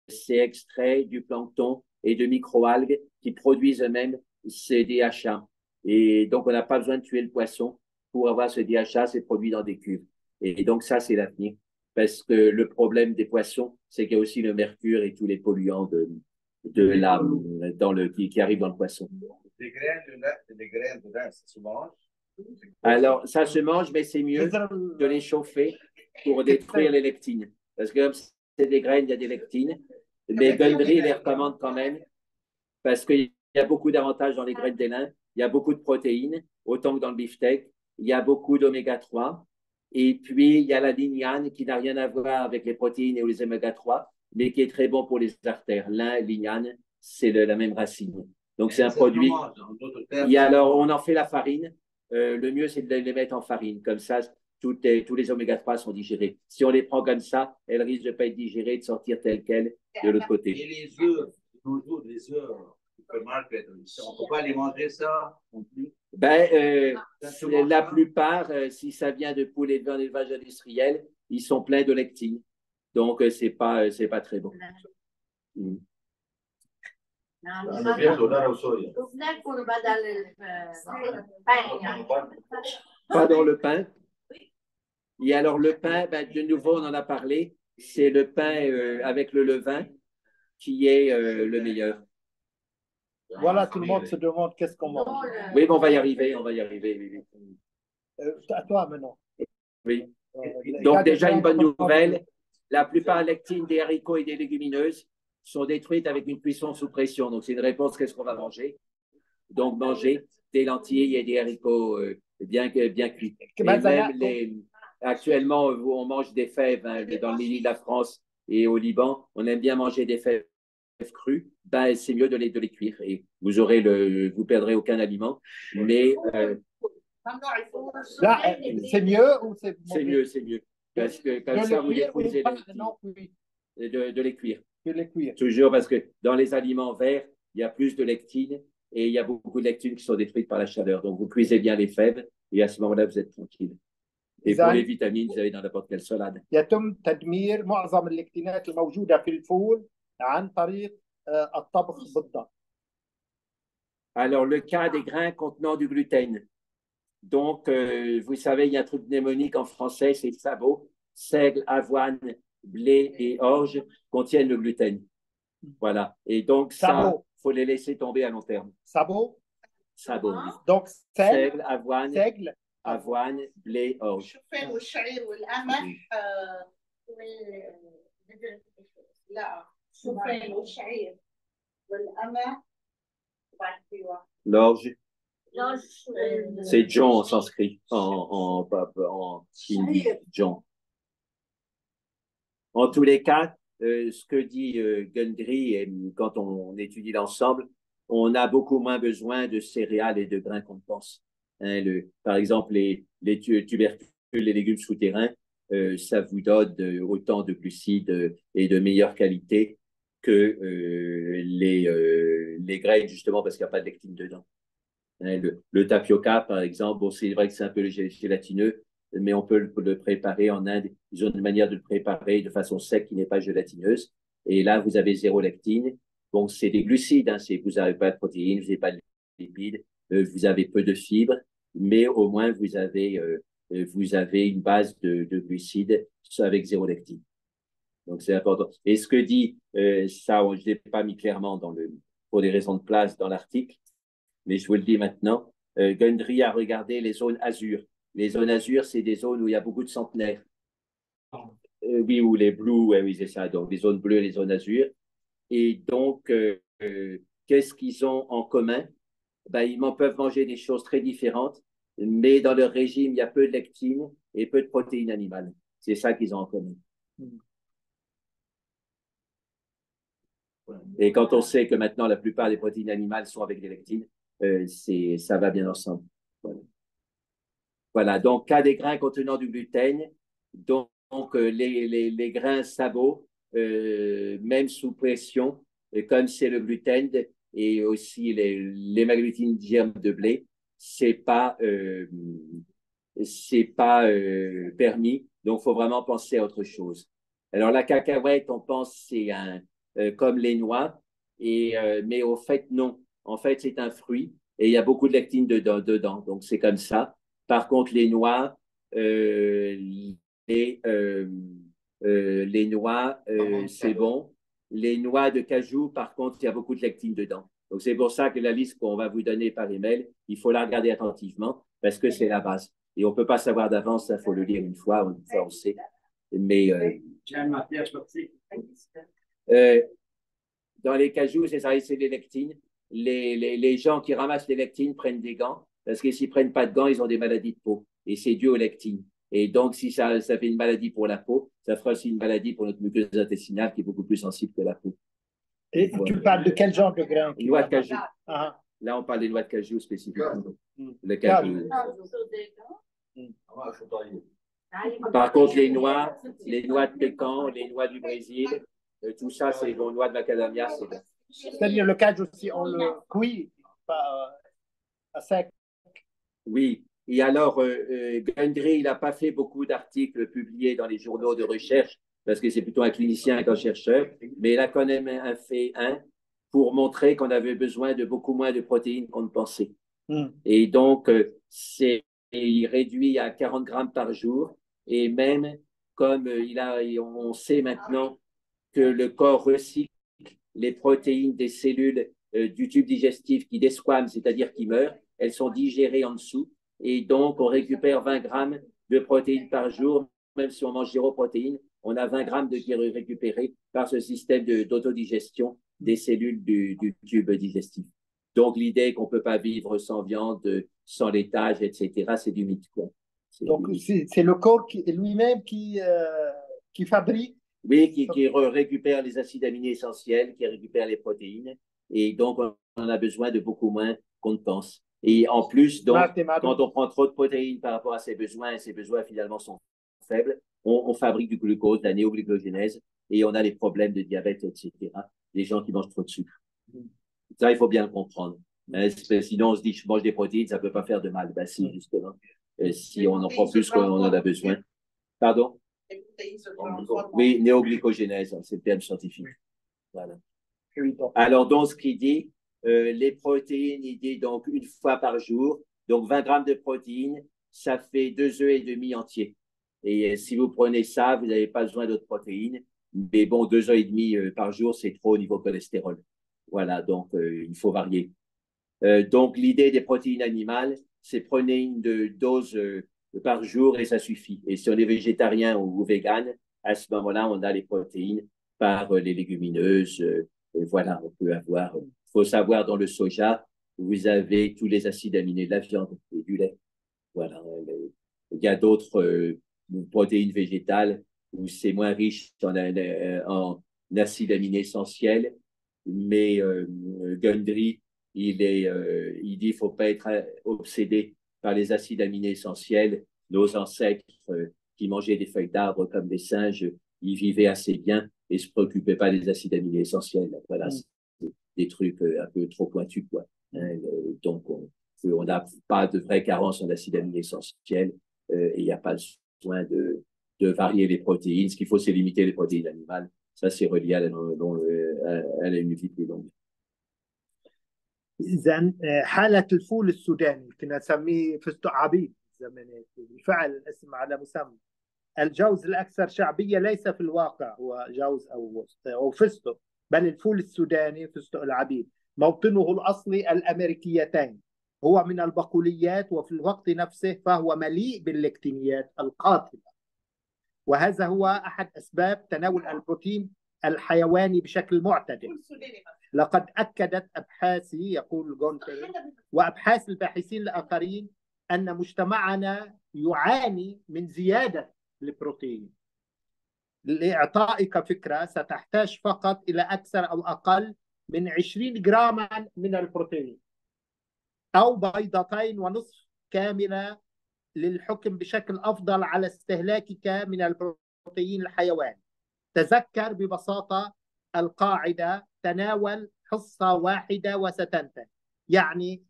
c'est extrait du plancton et de microalgues qui produisent eux-mêmes ces DHA. Et donc, on n'a pas besoin de tuer le poisson pour avoir ce DHA, c'est produit dans des cuves. Et donc, ça, c'est l'avenir. Parce que le problème des poissons, c'est qu'il y a aussi le mercure et tous les polluants qui arrivent dans le poisson. Les graines de lin, ça se mange? Alors, ça se mange, mais c'est mieux de les chauffer pour détruire les lectines. Parce que comme c'est des graines, il y a des lectines. Mais Gundry les recommande quand même parce qu'il y a beaucoup d'avantages dans les graines de lin. Il y a beaucoup de protéines, autant que dans le beefsteak. Il y a beaucoup d'oméga 3. Et puis, il y a la lignane qui n'a rien à voir avec les protéines et les oméga 3, mais qui est très bon pour les artères. Lin, lignane, c'est la même racine. Donc, c'est un produit. Alors, on en fait la farine. Le mieux, c'est de les mettre en farine. Comme ça, tous les oméga 3 sont digérés. Si on les prend comme ça, elles risquent de ne pas être digérées, de sortir telles quelles de l'autre côté. Et les œufs, toujours des œufs, on ne peut pas les manger ça non plus? La plupart, si ça vient de poules élevées en élevage industriel, ils sont pleins de lectine. Donc, c'est pas très bon. Pas dans le pain. Et alors, le pain, de nouveau, on en a parlé, c'est le pain avec le levain qui est le meilleur. Voilà, tout le monde se demande qu'est-ce qu'on mange. Oui, mais on va y arriver. Oui. À toi maintenant. Oui. Donc, déjà, une bonne nouvelle, la plupart des lectines des haricots et des légumineuses sont détruites avec une cuisson sous pression. Donc, c'est une réponse, qu'est-ce qu'on va manger? Donc, manger des lentilles et des haricots bien cuits. Et même actuellement, on mange des fèves hein, dans le milieu de la France et au Liban. On aime bien manger des fèves crues. Ben, c'est mieux de les cuire et vous perdrez aucun aliment. Mais là, c'est mieux ou c'est mieux, c'est mieux. Parce que comme ça, vous détruisez de les cuire. De les cuire. Toujours parce que dans les aliments verts, il y a plus de lectines et il y a beaucoup de lectines qui sont détruites par la chaleur. Donc, vous cuisez bien les fèves et à ce moment-là, vous êtes tranquille. Et pour les vitamines, vous avez dans n'importe quelle salade. يتم تدمير معظم اللكتينات الموجودة في الفول عن طريق الطبخ بالضغط. Alors, le cas des grains contenant du gluten. Donc, vous savez, il y a un truc mnémonique en français, c'est sabot, seigle, avoine, blé et orge contiennent le gluten. Voilà. Et donc, ça, il faut les laisser tomber à long terme. Sabot. Sabot. Donc, seigle, avoine, blé, orge. L'orge. C'est John en sanskrit, en hindi, John. En tous les cas, ce que dit Gundry, et quand on étudie l'ensemble, on a beaucoup moins besoin de céréales et de grains qu'on pense. Hein, par exemple, les tubercules, les légumes souterrains, ça vous donne autant de glucides et de meilleure qualité que les graines, justement, parce qu'il n'y a pas de lectine dedans. Hein, le tapioca, par exemple, bon, c'est vrai que c'est un peu gélatineux, mais on peut le préparer en Inde. Ils ont une manière de le préparer de façon sec qui n'est pas gélatineuse. Et là, vous avez zéro lectine. Bon, c'est des glucides, hein, vous n'avez pas de protéines, vous n'avez pas de lipides, vous avez peu de fibres, mais au moins vous avez une base de glucides avec zéro lectine. Donc, c'est important. Et ce que dit, ça, je ne l'ai pas mis clairement pour des raisons de place dans l'article, mais je vous le dis maintenant, Gundry a regardé les zones azur. Les zones azur, c'est des zones où il y a beaucoup de centenaires. Oui, ou les blues, oui, c'est ça. Donc, les zones bleues, les zones azur. Et donc, qu'est-ce qu'ils ont en commun? Ben, ils peuvent manger des choses très différentes, mais dans leur régime, il y a peu de lectine et peu de protéines animales. C'est ça qu'ils ont en commun. Et quand on sait que maintenant, la plupart des protéines animales sont avec des lectines, ça va bien ensemble. Voilà, donc, cas des grains contenant du gluten, donc les grains sabots, même sous pression, comme c'est le gluten et aussi l'hémaglutine germe de blé, c'est pas permis, donc il faut vraiment penser à autre chose. Alors, la cacahuète, on pense c'est comme les noix, mais au fait, non. En fait, c'est un fruit et il y a beaucoup de lectine dedans, donc c'est comme ça. Par contre, les noix, les noix, c'est bon. Les noix de cajou, par contre, il y a beaucoup de lectine dedans. Donc, c'est pour ça que la liste qu'on va vous donner par email, il faut la regarder attentivement parce que c'est la base. Et on ne peut pas savoir d'avance, il faut le lire une fois, on sait. Mais dans les cajous, c'est ça, c'est les lectines. Les gens qui ramassent les lectines prennent des gants parce que s'ils ne prennent pas de gants, ils ont des maladies de peau. Et c'est dû aux lectines. Et donc, si ça fait une maladie pour la peau, ça fera aussi une maladie pour notre muqueuse intestinale qui est beaucoup plus sensible que la peau. Et tu parles de quel genre de grain? Noix de cajou. Ah. Là, on parle des noix de cajou spécifiquement. Le cajou. Par contre, les noix de pécan, les noix du Brésil, tout ça, c'est les noix de macadamia. C'est-à-dire le cajou aussi, on le cuit à sec. Oui. Et alors, Gundry, il n'a pas fait beaucoup d'articles publiés dans les journaux de recherche parce que c'est plutôt un clinicien qu'un chercheur, mais il a quand même fait un pour montrer qu'on avait besoin de beaucoup moins de protéines qu'on ne pensait. Et donc, il réduit à 40 grammes par jour. Et même comme on sait maintenant que le corps recycle les protéines des cellules du tube digestif qui desquament, c'est-à-dire qui meurent, elles sont digérées en dessous. Et donc, on récupère 20 grammes de protéines par jour, même si on mange 0 protéines, on a 20 grammes qui est récupéré par ce système d'autodigestion des cellules du tube digestif. Donc, l'idée est qu'on ne peut pas vivre sans viande, sans laitage, etc., c'est du mythe, quoi. Donc, c'est le corps lui-même qui fabrique. Oui, qui récupère les acides aminés essentiels, qui récupère les protéines. Et donc, on en a besoin de beaucoup moins qu'on ne pense. Et en plus, donc, quand on prend trop de protéines par rapport à ses besoins, et ses besoins finalement sont faibles, on fabrique du glucose, de la néoglycogénèse, et on a les problèmes de diabète, etc. Les gens qui mangent trop de sucre. Ça, il faut bien le comprendre. Sinon, on se dit, je mange des protéines, ça ne peut pas faire de mal. Ben si, justement. Si on en prend plus qu'on en a besoin. Pardon? Oui, néoglycogénèse, c'est le terme scientifique. Voilà. Alors, donc, ce qu'il dit, les protéines, il dit donc une fois par jour, donc 20 grammes de protéines, ça fait 2 œufs et demi entiers. Et si vous prenez ça, vous n'avez pas besoin d'autres protéines. Mais bon, 2 œufs et demi par jour, c'est trop au niveau cholestérol. Voilà, donc il faut varier. Donc, l'idée des protéines animales, c'est prenez une dose par jour et ça suffit. Et si on est végétarien ou vegan, à ce moment-là, on a les protéines par les légumineuses. Voilà, on peut avoir. Il faut savoir, dans le soja, vous avez tous les acides aminés de la viande et du lait. Voilà. Il y a d'autres protéines végétales où c'est moins riche en acides aminés essentiels, mais Gundry, il dit qu'il ne faut pas être obsédé par les acides aminés essentiels. Nos ancêtres qui mangeaient des feuilles d'arbres comme des singes, ils vivaient assez bien et ne se préoccupaient pas des acides aminés essentiels. Voilà, c'est des trucs un peu trop pointus, quoi. Donc, on n'a pas de vraie carence en acides aminés essentiels et il n'y a pas besoin de varier les protéines. Ce qu'il faut, c'est limiter les protéines animales. Ça, c'est relié à une vie plus longue. إذا حالة الفول السوداني كنا نسميه فستق عبيد زمان، بالفعل الاسم على مسمى. الجوز الأكثر شعبية ليس في الواقع هو جوز أو فستق، بل الفول السوداني فستق العبيد. موطنه الأصلي الأمريكيتين، هو من البقوليات وفي الوقت نفسه فهو مليء باللكتينيات القاتلة، وهذا هو أحد أسباب تناول البروتين الحيواني بشكل معتدل. لقد أكدت أبحاثي، يقول جونتي، وأبحاث الباحثين الآخرين أن مجتمعنا يعاني من زيادة البروتين. لإعطائك فكرة، ستحتاج فقط إلى أكثر أو أقل من 20 جراما من البروتين أو بيضتين ونصف كاملة للحكم بشكل أفضل على استهلاكك من البروتين الحيواني. تذكر ببساطة القاعدة: تناول حصة واحدة وستنتهي، يعني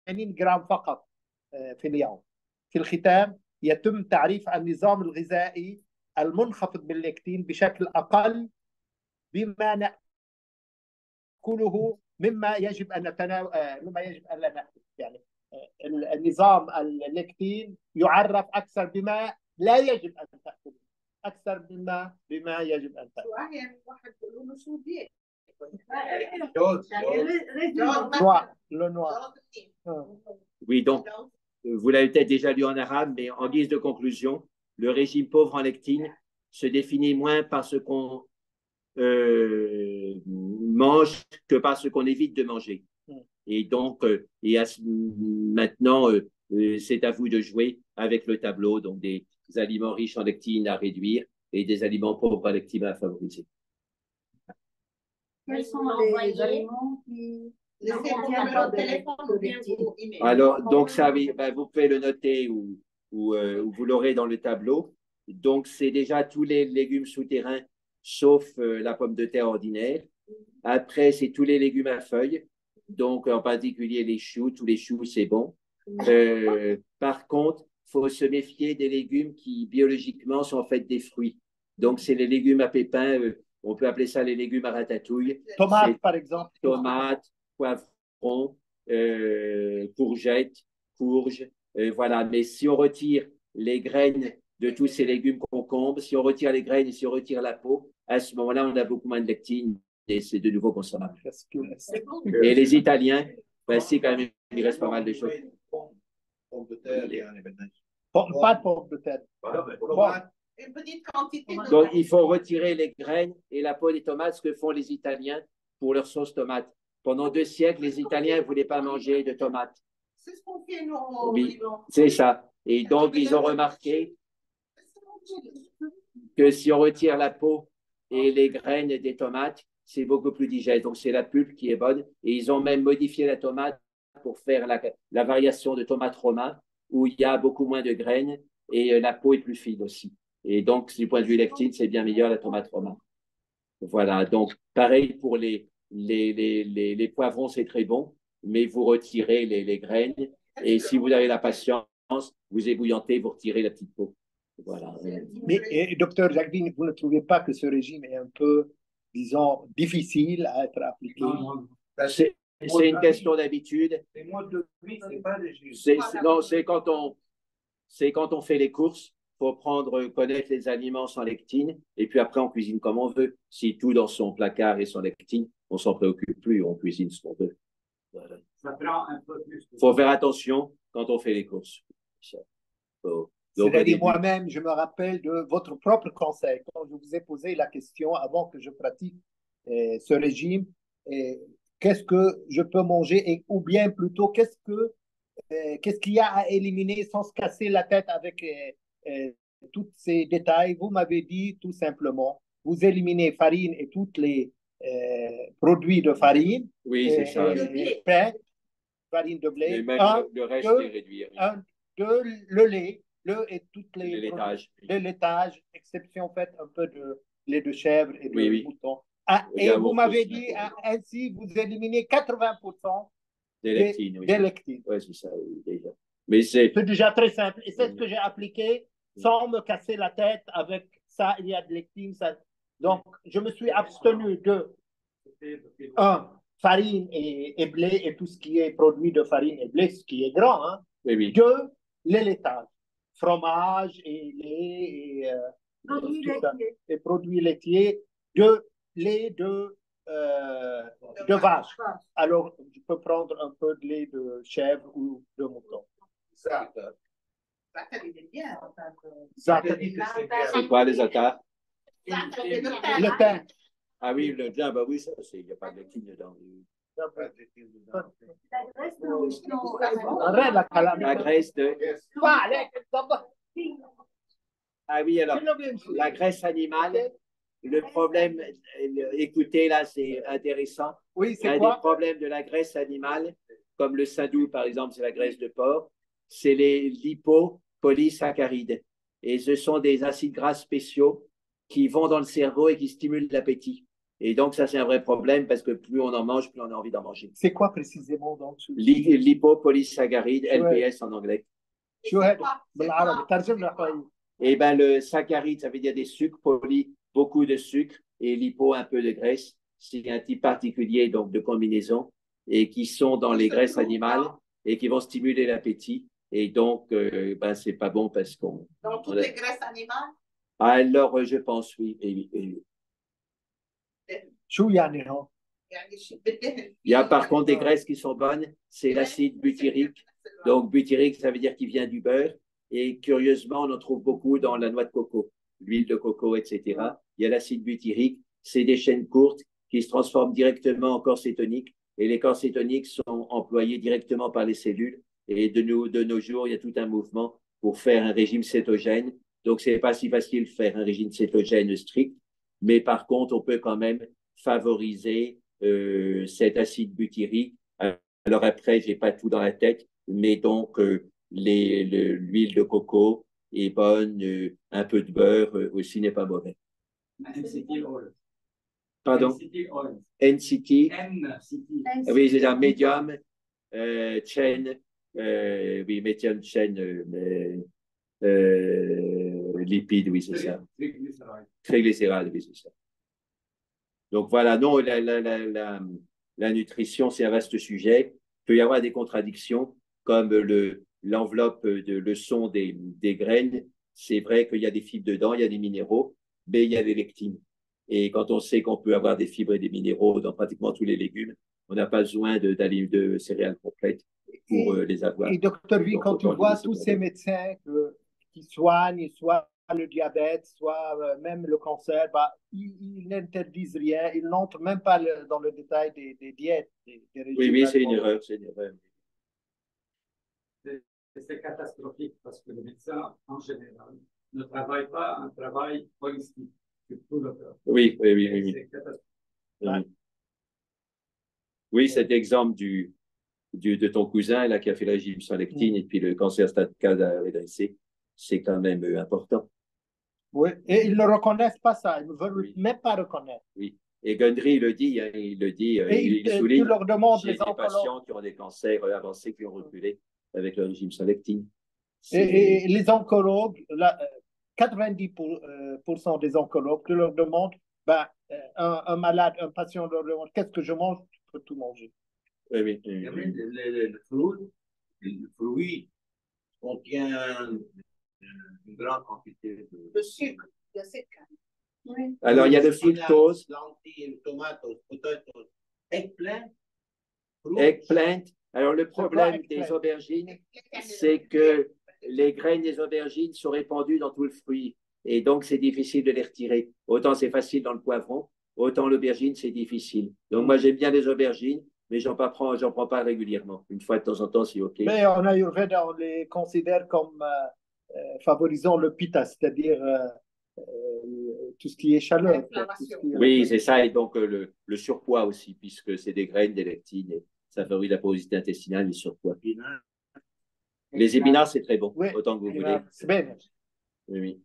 80 جرام فقط في اليوم. في الختام، يتم تعريف النظام الغذائي المنخفض بالليكتين بشكل أقل بما نأكله مما يجب أن مما يجب أن لا نأكل. يعني النظام الليكتين يعرف أكثر بما لا يجب أن تأكله أكثر بما يجب أن تأكله. أحيانا واحد يقول له شو دي؟ Oui, donc, vous l'avez peut-être déjà lu en arabe, mais en guise de conclusion, le régime pauvre en lectine se définit moins par ce qu'on mange que par ce qu'on évite de manger. Et donc, maintenant, c'est à vous de jouer avec le tableau, donc des aliments riches en lectine à réduire et des aliments pauvres en lectine à favoriser. Quels sont les aliments qui ne contiennent pas de lectine? Alors, donc ça, ben, vous pouvez le noter ou vous l'aurez dans le tableau. Donc, c'est déjà tous les légumes souterrains, sauf la pomme de terre ordinaire. Après, c'est tous les légumes à feuilles. Donc, en particulier les choux. Tous les choux, c'est bon. Par contre, il faut se méfier des légumes qui, biologiquement, sont en fait des fruits. Donc, c'est les légumes à pépins. On peut appeler ça les légumes à ratatouille. Tomates, par exemple. Tomates, poivrons, courgettes, courges. Voilà. Mais si on retire les graines de tous ces légumes concombres, si on retire les graines et si on retire la peau, à ce moment-là, on a beaucoup moins de lectine et c'est de nouveau consommable. Et les Italiens, ben, c'est quand même, il reste pas mal de choses. Pomme de terre, pas de pomme de terre. Une petite quantité de Donc, il faut retirer les graines et la peau des tomates, ce que font les Italiens pour leur sauce tomate. Pendant 2 siècles, les Italiens ne voulaient pas manger de tomates. C'est ce qu'on fait, nous, au Oui, Liban. c'est ça. Et donc, ils ont remarqué que si on retire la peau et les graines des tomates, c'est beaucoup plus digeste. Donc, c'est la pulpe qui est bonne. Et ils ont même modifié la tomate pour faire la variation de tomate romain, où il y a beaucoup moins de graines et la peau est plus fine aussi. Et donc, du point de vue lectine, c'est bien meilleur la tomate romain. Voilà. Donc, pareil pour les poivrons, c'est très bon, mais vous retirez les graines. Et si vous avez la patience, vous ébouillantez, vous retirez la petite peau. Voilà. Mais, docteur Jacqueline, vous ne trouvez pas que ce régime est un peu, disons, difficile à être appliqué? Non. C'est une question d'habitude. Les modes de vie, c'est pas des Non, c'est quand on fait les courses, pour connaître les aliments sans lectine, et puis après on cuisine comme on veut. Si tout dans son placard est sans lectine, on s'en préoccupe plus, on cuisine ce qu'on veut. Voilà. Ça prend un peu plus. Faut faire attention quand on fait les courses. C'est-à-dire moi-même, je me rappelle de votre propre conseil quand je vous ai posé la question avant que je pratique ce régime. Qu'est-ce que je peux manger ou bien plutôt qu'est-ce qu'il y a à éliminer sans se casser la tête avec tous ces détails? Vous m'avez dit tout simplement, vous éliminez farine et tous les produits de farine. Oui, c'est ça. Pain, farine de blé. Et même le reste est réduit. Le lait. Et toutes les le laitage, exception faite un peu de lait de chèvre et de mouton. Et vous m'avez dit, ainsi, vous éliminez 80% des lectines. Oui, c'est ça, déjà. Mais c'est déjà très simple. Et c'est ce que j'ai appliqué sans me casser la tête avec ça, il y a de lectine. Ça. Donc, je me suis abstenu de farine et blé et tout ce qui est produit de farine et blé, ce qui est grand. Hein. De les laitages. Fromage et lait et produits laitiers, de lait de vache. Alors, je peux prendre un peu de lait de chèvre ou de mouton. Ça il est bien. C'est quoi les attaques? Le pain. Ah oui, le pain, bah oui, ça, il n'y a pas de lectine dedans. La graisse de... Ah oui, alors, la graisse animale, le problème, écoutez, là, c'est intéressant. Oui, c'est un quoi? des problèmes de la graisse animale, comme le sadou, par exemple, c'est la graisse de porc, c'est les lipopolysaccharides. Et ce sont des acides gras spéciaux qui vont dans le cerveau et qui stimulent l'appétit. Et donc, ça, c'est un vrai problème parce que plus on en mange, plus on a envie d'en manger. C'est quoi précisément donc? Lipopolysaccharides, LPS en anglais. Et bien, le saccharide, ça veut dire des sucres, poly, beaucoup de sucre, et lipo, un peu de graisse. C'est un type particulier donc de combinaison et qui sont dans les graisses animales et qui vont stimuler l'appétit. Et donc, c'est pas bon parce qu'on... Dans toutes les graisses animales? Alors, je pense, oui. Il y a par contre des graisses qui sont bonnes, c'est l'acide butyrique. Donc, butyrique, ça veut dire qu'il vient du beurre. Et curieusement, on en trouve beaucoup dans la noix de coco, l'huile de coco, etc. Il y a l'acide butyrique, c'est des chaînes courtes qui se transforment directement en corps cétonique. Et les corps cétoniques sont employés directement par les cellules. Et de nos jours, il y a tout un mouvement pour faire un régime cétogène. Donc, ce n'est pas si facile de faire un régime cétogène strict. Mais par contre, on peut quand même favoriser cet acide butyrique. Alors après, je n'ai pas tout dans la tête, mais donc l'huile de coco est bonne, un peu de beurre aussi n'est pas mauvais. NCT oil. Pardon? NCT. Oui, c'est un médium chain, oui, médium chain lipide, oui, c'est ça. Triglycérides, oui, c'est ça. Donc voilà, non, la nutrition, c'est un vaste sujet. Il peut y avoir des contradictions, comme l'enveloppe de leçon des graines. C'est vrai qu'il y a des fibres dedans, il y a des minéraux, mais il y a des lectines. Et quand on sait qu'on peut avoir des fibres et des minéraux dans pratiquement tous les légumes, on n'a pas besoin de céréales complètes pour les avoir. Et docteur, quand tu vois tous ces médecins qui soignent, soit le diabète, soit même le cancer, bah, ils n'interdisent rien, ils n'entrent même pas dans le détail des diètes, des régimes. Oui, c'est une erreur, c'est une erreur. C'est catastrophique parce que le médecin, en général, ne travaille pas un travail holistique sur tout le corps. Oui. C'est catastrophique. Ouais. Oui, cet exemple de ton cousin là, qui a fait le régime sans lectine et puis le cancer stade 4 a redressé, c'est quand même important. Oui, et ils ne reconnaissent pas ça, ils ne veulent même pas reconnaître. Oui, et Gundry il le dit, il souligne, tu leur demandes j'ai des patients qui ont des cancers avancés qui ont reculé avec le régime sans lectine. Et les oncologues, 90% des oncologues, tu leur demandes, un malade, un patient leur demande, qu'est-ce que je mange? Tu peux tout manger. Oui. Le fruit contient une grande quantité de sucre, de sucre. Oui. Alors, il y a le fructose. Lentilles, tomates, potatoes, eggplant. Alors, le problème des aubergines, c'est que les graines des aubergines sont répandues dans tout le fruit. Et donc, c'est difficile de les retirer. Autant c'est facile dans le poivron, autant l'aubergine, c'est difficile. Donc, moi, j'aime bien les aubergines, mais j'en prends pas régulièrement. Une fois de temps en temps, c'est OK. Mais en Ayurveda, on les considère comme favorisant le pitta, c'est-à-dire tout ce qui est chaleur. Oui, c'est ça. Et donc, le surpoids aussi, puisque c'est des graines, des lectines, et ça favorise la porosité intestinale et le surpoids. Les épinards, c'est très bon, autant que vous voulez. C'est bien. Oui.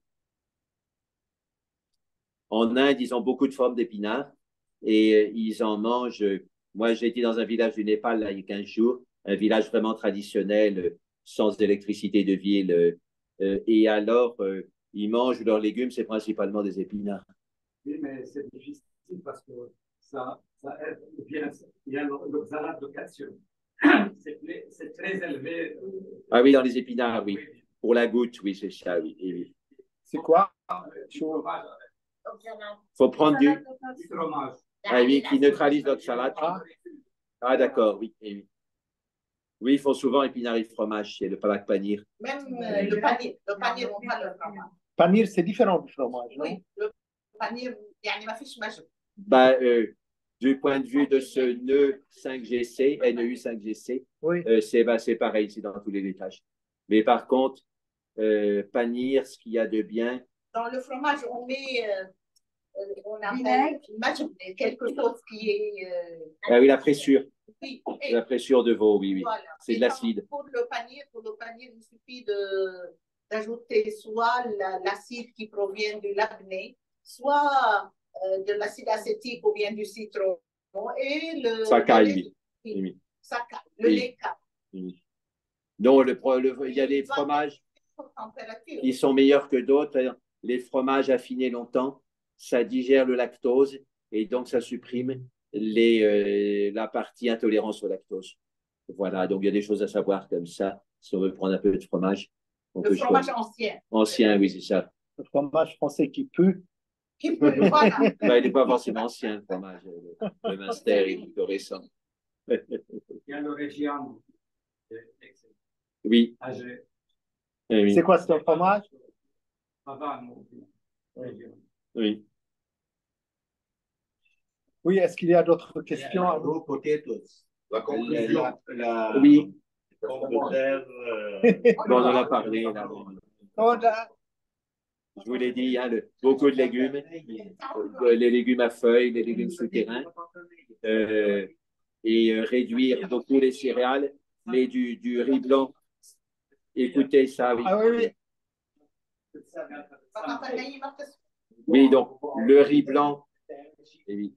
En Inde, ils ont beaucoup de formes d'épinards et ils en mangent. Moi, j'ai été dans un village du Népal là, il y a 15 jours, un village vraiment traditionnel, sans électricité de ville. Et alors, ils mangent leurs légumes, c'est principalement des épinards. Oui, mais c'est difficile parce que ça aide bien. Il y a l'oxalate de calcium. C'est très élevé. Ah oui, dans les épinards, oui. Pour la goutte, oui, c'est ça, oui. C'est quoi? Du fromage. Faut prendre du fromage. Ah oui, qui neutralise l'oxalate. Ah d'accord, oui. Oui, ils font souvent épinards et fromage, c'est le palak panir. Même le panir, on parle de fromage. Panir, c'est différent du fromage, non? Oui, le panir, il y a une fiche majeure. Du point de vue de ce nœud 5GC, NEU 5GC, oui. C'est pareil, c'est dans tous les étages. Mais par contre, panir, ce qu'il y a de bien. Dans le fromage, on met, on appelle quelque chose qui est. Ah oui, la pressure. Oui. La pressure de veau, oui. Voilà. C'est de l'acide. Pour le panir, il suffit d'ajouter soit l'acide qui provient du labné, soit de l'acide acétique ou bien du citron. Et ça caille, oui. Ça caille, le lait caille. Oui. Non, il y a des fromages qui sont meilleurs que d'autres. Les fromages affinés longtemps, ça digère le lactose et donc ça supprime la partie intolérance au lactose. Voilà, donc il y a des choses à savoir comme ça. Si on veut prendre un peu de fromage. Le fromage ancien. Ancien, oui, c'est ça. Le fromage français qui pue. Voilà. Il n'est pas forcément ancien, le fromage. Le Munster est plutôt récent. Il y a le Région. Oui. Oui. C'est quoi, c'est un fromage? Oui. Oui, est-ce qu'il y a d'autres questions? La conclusion. Oui. Pomme de terre. On en a parlé. Là. Je vous l'ai dit, hein, beaucoup de légumes, les légumes à feuilles, les légumes souterrains, et réduire beaucoup les céréales, mais du riz blanc. Écoutez ça, oui. Ah oui. Oui, donc le riz blanc. Et oui.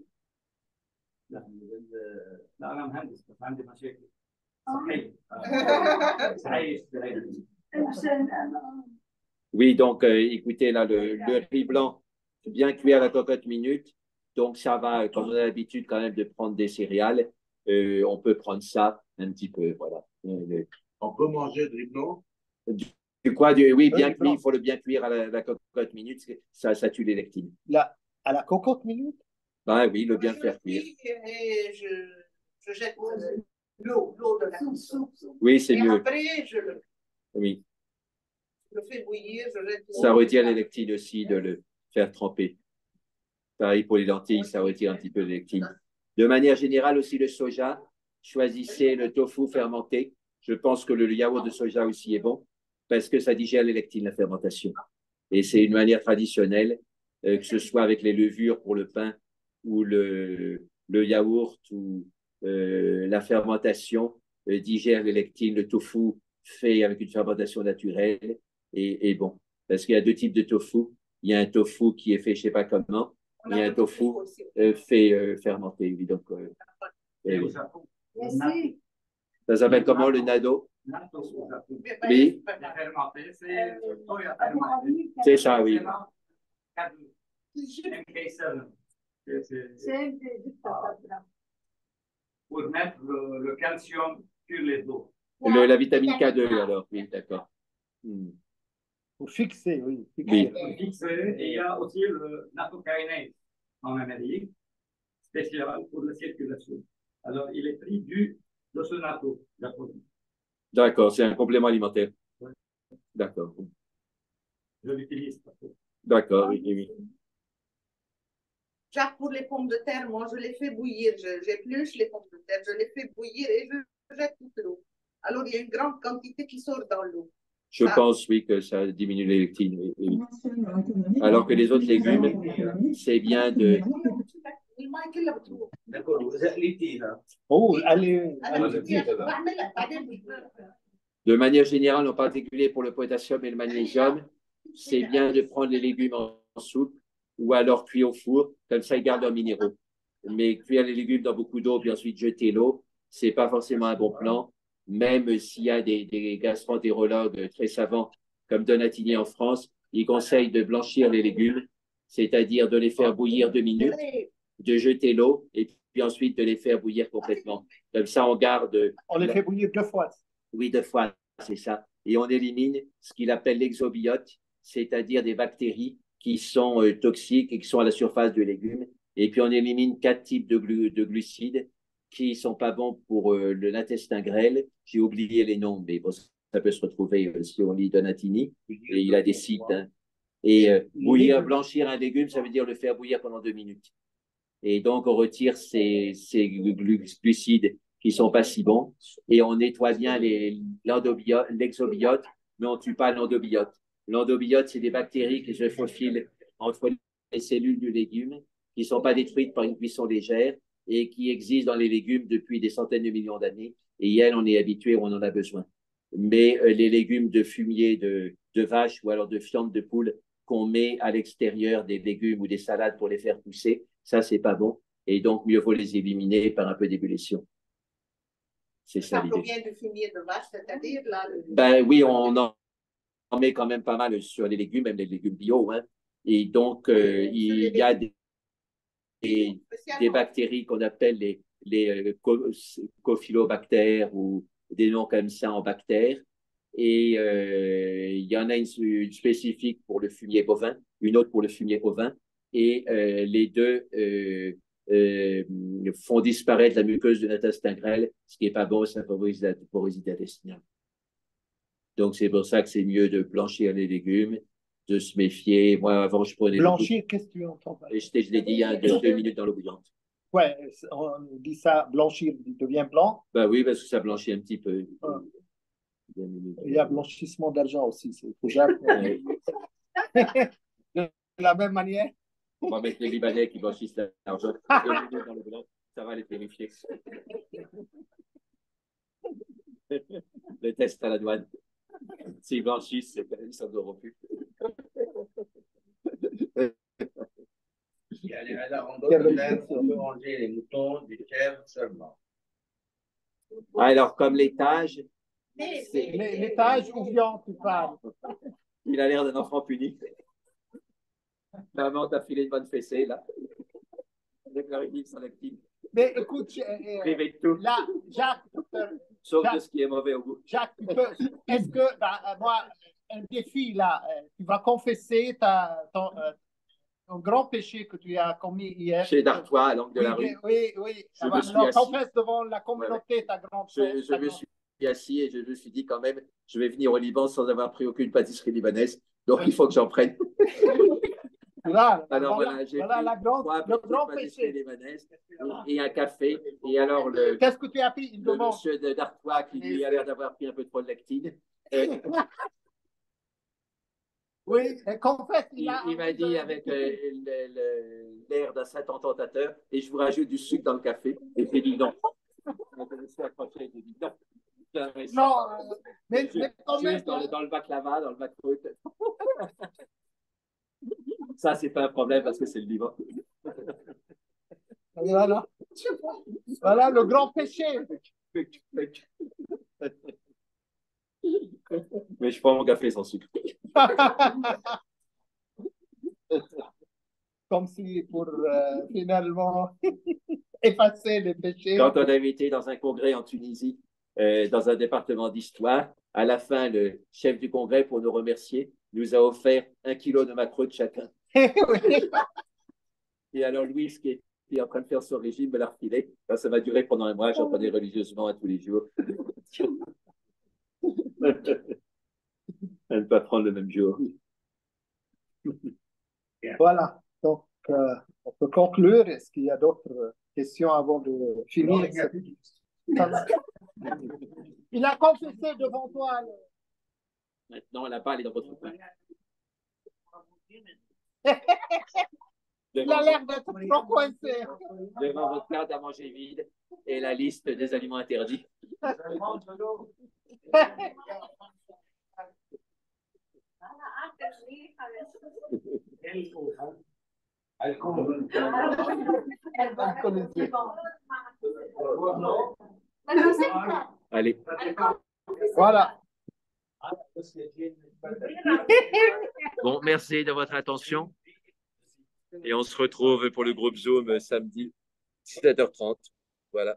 Oui, donc écoutez, là, le riz blanc bien cuit à la cocotte minute. Donc, ça va, comme on a l'habitude quand même de prendre des céréales, on peut prendre ça un petit peu, voilà. On peut manger du riz blanc? Oui, bien cuit, il faut le bien cuire à la cocotte minute, ça tue les lectines. À la cocotte minute? Oui, le bien faire cuire. Et je jette l'eau de la soupe. Oui, c'est mieux. Et après, je le... Oui. je le fais bouillir, je jette. Ça retire les lectines aussi de le faire tremper. Pareil pour les lentilles, ça retire un petit peu les lectines. De manière générale aussi, le soja, choisissez le tofu fermenté. Je pense que le yaourt de soja aussi est bon parce que ça digère les lectines, la fermentation. Et c'est une manière traditionnelle, que ce soit avec les levures pour le pain ou le yaourt ou la fermentation digère les lectines. Le tofu fait avec une fermentation naturelle et bon. Parce qu'il y a deux types de tofu. Il y a un tofu qui est fait je ne sais pas comment. Il y a un tofu fait fermenter. Donc, Merci. ça s'appelle comment le nado? Oui. C'est ça, oui. Pour mettre le calcium sur les os. La vitamine K2, alors, oui, d'accord. Pour fixer, oui. Oui. Et il y a aussi le nattokinase en Amérique, spécial pour la circulation. Alors, il est pris de ce natto, la protéine. D'accord, c'est un complément alimentaire. Oui. D'accord. Je l'utilise. D'accord, oui, oui. Jacques, pour les pommes de terre, moi, je les fais bouillir. J'épluche les pommes de terre, je les fais bouillir et je jette toute l'eau. Alors, il y a une grande quantité qui sort dans l'eau. Je pense, oui, que ça diminue les lectines. Oui, oui. Alors que les autres légumes, c'est bien de... Oh, allez. De manière générale, en particulier pour le potassium et le magnésium, c'est bien de prendre les légumes en soupe ou alors cuits au four, comme ça ils gardent leurs minéraux. Mais cuire les légumes dans beaucoup d'eau puis ensuite jeter l'eau, c'est pas forcément un bon plan, même s'il y a des gastroentérologues très savants comme Donatini en France, ils conseillent de blanchir les légumes, c'est-à-dire de les faire bouillir 2 minutes, de jeter l'eau et puis ensuite de les faire bouillir complètement. Comme ça, on garde... On les fait bouillir 2 fois. Oui, 2 fois, c'est ça. Et on élimine ce qu'il appelle l'exobiote, c'est-à-dire des bactéries qui sont toxiques et qui sont à la surface du légume. Et puis, on élimine 4 types de glucides qui ne sont pas bons pour l'intestin grêle. J'ai oublié les noms, mais bon, ça peut se retrouver si on lit Donatini. Et il a des sites. Hein. Et blanchir un légume, ça veut dire le faire bouillir pendant 2 minutes. Et donc, on retire ces glucides qui ne sont pas si bons et on nettoie bien l'exobiote, mais on ne tue pas l'endobiote. L'endobiote, c'est des bactéries qui se faufilent entre les cellules du légume, qui ne sont pas détruites par une cuisson légère et qui existent dans les légumes depuis des centaines de millions d'années. Et elles, on est habitué, on en a besoin. Mais les légumes de fumier de vache ou alors de fiente de poule qu'on met à l'extérieur des légumes ou des salades pour les faire pousser, ça, c'est pas bon. Et donc, mieux vaut les éliminer par un peu d'ébullition. C'est ça l'idée. Provient du fumier de vache, c'est-à-dire là. Ben oui, on en met quand même pas mal sur les légumes, même les légumes bio. Hein. Et donc, il y a des bactéries qu'on appelle les cophilobactères ou des noms comme ça en bactères. Et il y en a une spécifique pour le fumier bovin, une autre pour le fumier ovin. Et les deux font disparaître la muqueuse de l'intestin grêle, ce qui n'est pas bon, ça favorise la porosité intestinale. Donc, c'est pour ça que c'est mieux de blanchir les légumes, de se méfier. Moi, avant, je prenais... Blanchir, qu'est-ce que tu entends? Je l'ai dit, hein, 2 minutes dans l'eau bouillante. Ouais, on dit ça, blanchir devient blanc. Ben oui, parce que ça blanchit un petit peu. Ah. Il y a blanchissement d'argent aussi, c'est Jacques. De la même manière. On va mettre les Libanais qui blanchissent l'argent. Ça va les vérifier. Le test à la douane. S'ils blanchissent, ils s'en auront plus. On peut manger les moutons, des chèvres seulement. Alors, comme l'étage. L'étage ou viande, tu parles. Il a l'air d'un enfant puni. Maman, t'as filé une bonne fessée, là. Avec la rédine sans lectine. Mais écoute, là, Jacques. Sauf de ce qui est mauvais au goût. Jacques, est-ce que, moi, un défi, là, tu vas confesser ton grand péché que tu as commis hier. Chez Dartois, à l'angle de la rue. Oui. Alors, confesse devant la communauté ta grande faute. Je me suis assis et je me suis dit quand même, je vais venir au Liban sans avoir pris aucune pâtisserie libanaise. Donc, il faut que j'en prenne. Voilà, Alors voilà, j'ai pris le grand pâtisseries péché. libanaises et un café. Et alors, le Qu'est-ce que tu as pris? monsieur d'Artois qui lui a l'air d'avoir pris un peu trop de lectine. Oui, qu'en fait, il m'a dit avec l'air d'un Satan tentateur, et je vous rajoute du sucre dans le café. Et j'ai dit non. J'ai dit non. Non, mais quand même. Juste dans le baklava, dans le bakrut. Ça, c'est pas un problème parce que c'est le Liban. Voilà. Voilà le grand péché. Mais je prends mon café sans sucre. Comme si pour finalement effacer les péchés. Quand on a été dans un congrès en Tunisie, dans un département d'histoire, à la fin, le chef du congrès, pour nous remercier, nous a offert 1 kilo de macroute chacun. Et alors Louis, qui est en train de faire son régime, me l'a refilé. Ça va durer pendant un mois, j'en prenais religieusement à tous les jours. À ne pas prendre le même jour. Voilà, donc on peut conclure. Est-ce qu'il y a d'autres questions avant de finir? Il a confessé devant toi. Maintenant, la balle est dans votre main. Il a l'air d'être trop coincé. Devant votre carte à manger vide et la liste des aliments interdits. Allez. Voilà. Bon, merci de votre attention. Et on se retrouve pour le groupe Zoom samedi 17h30. Voilà.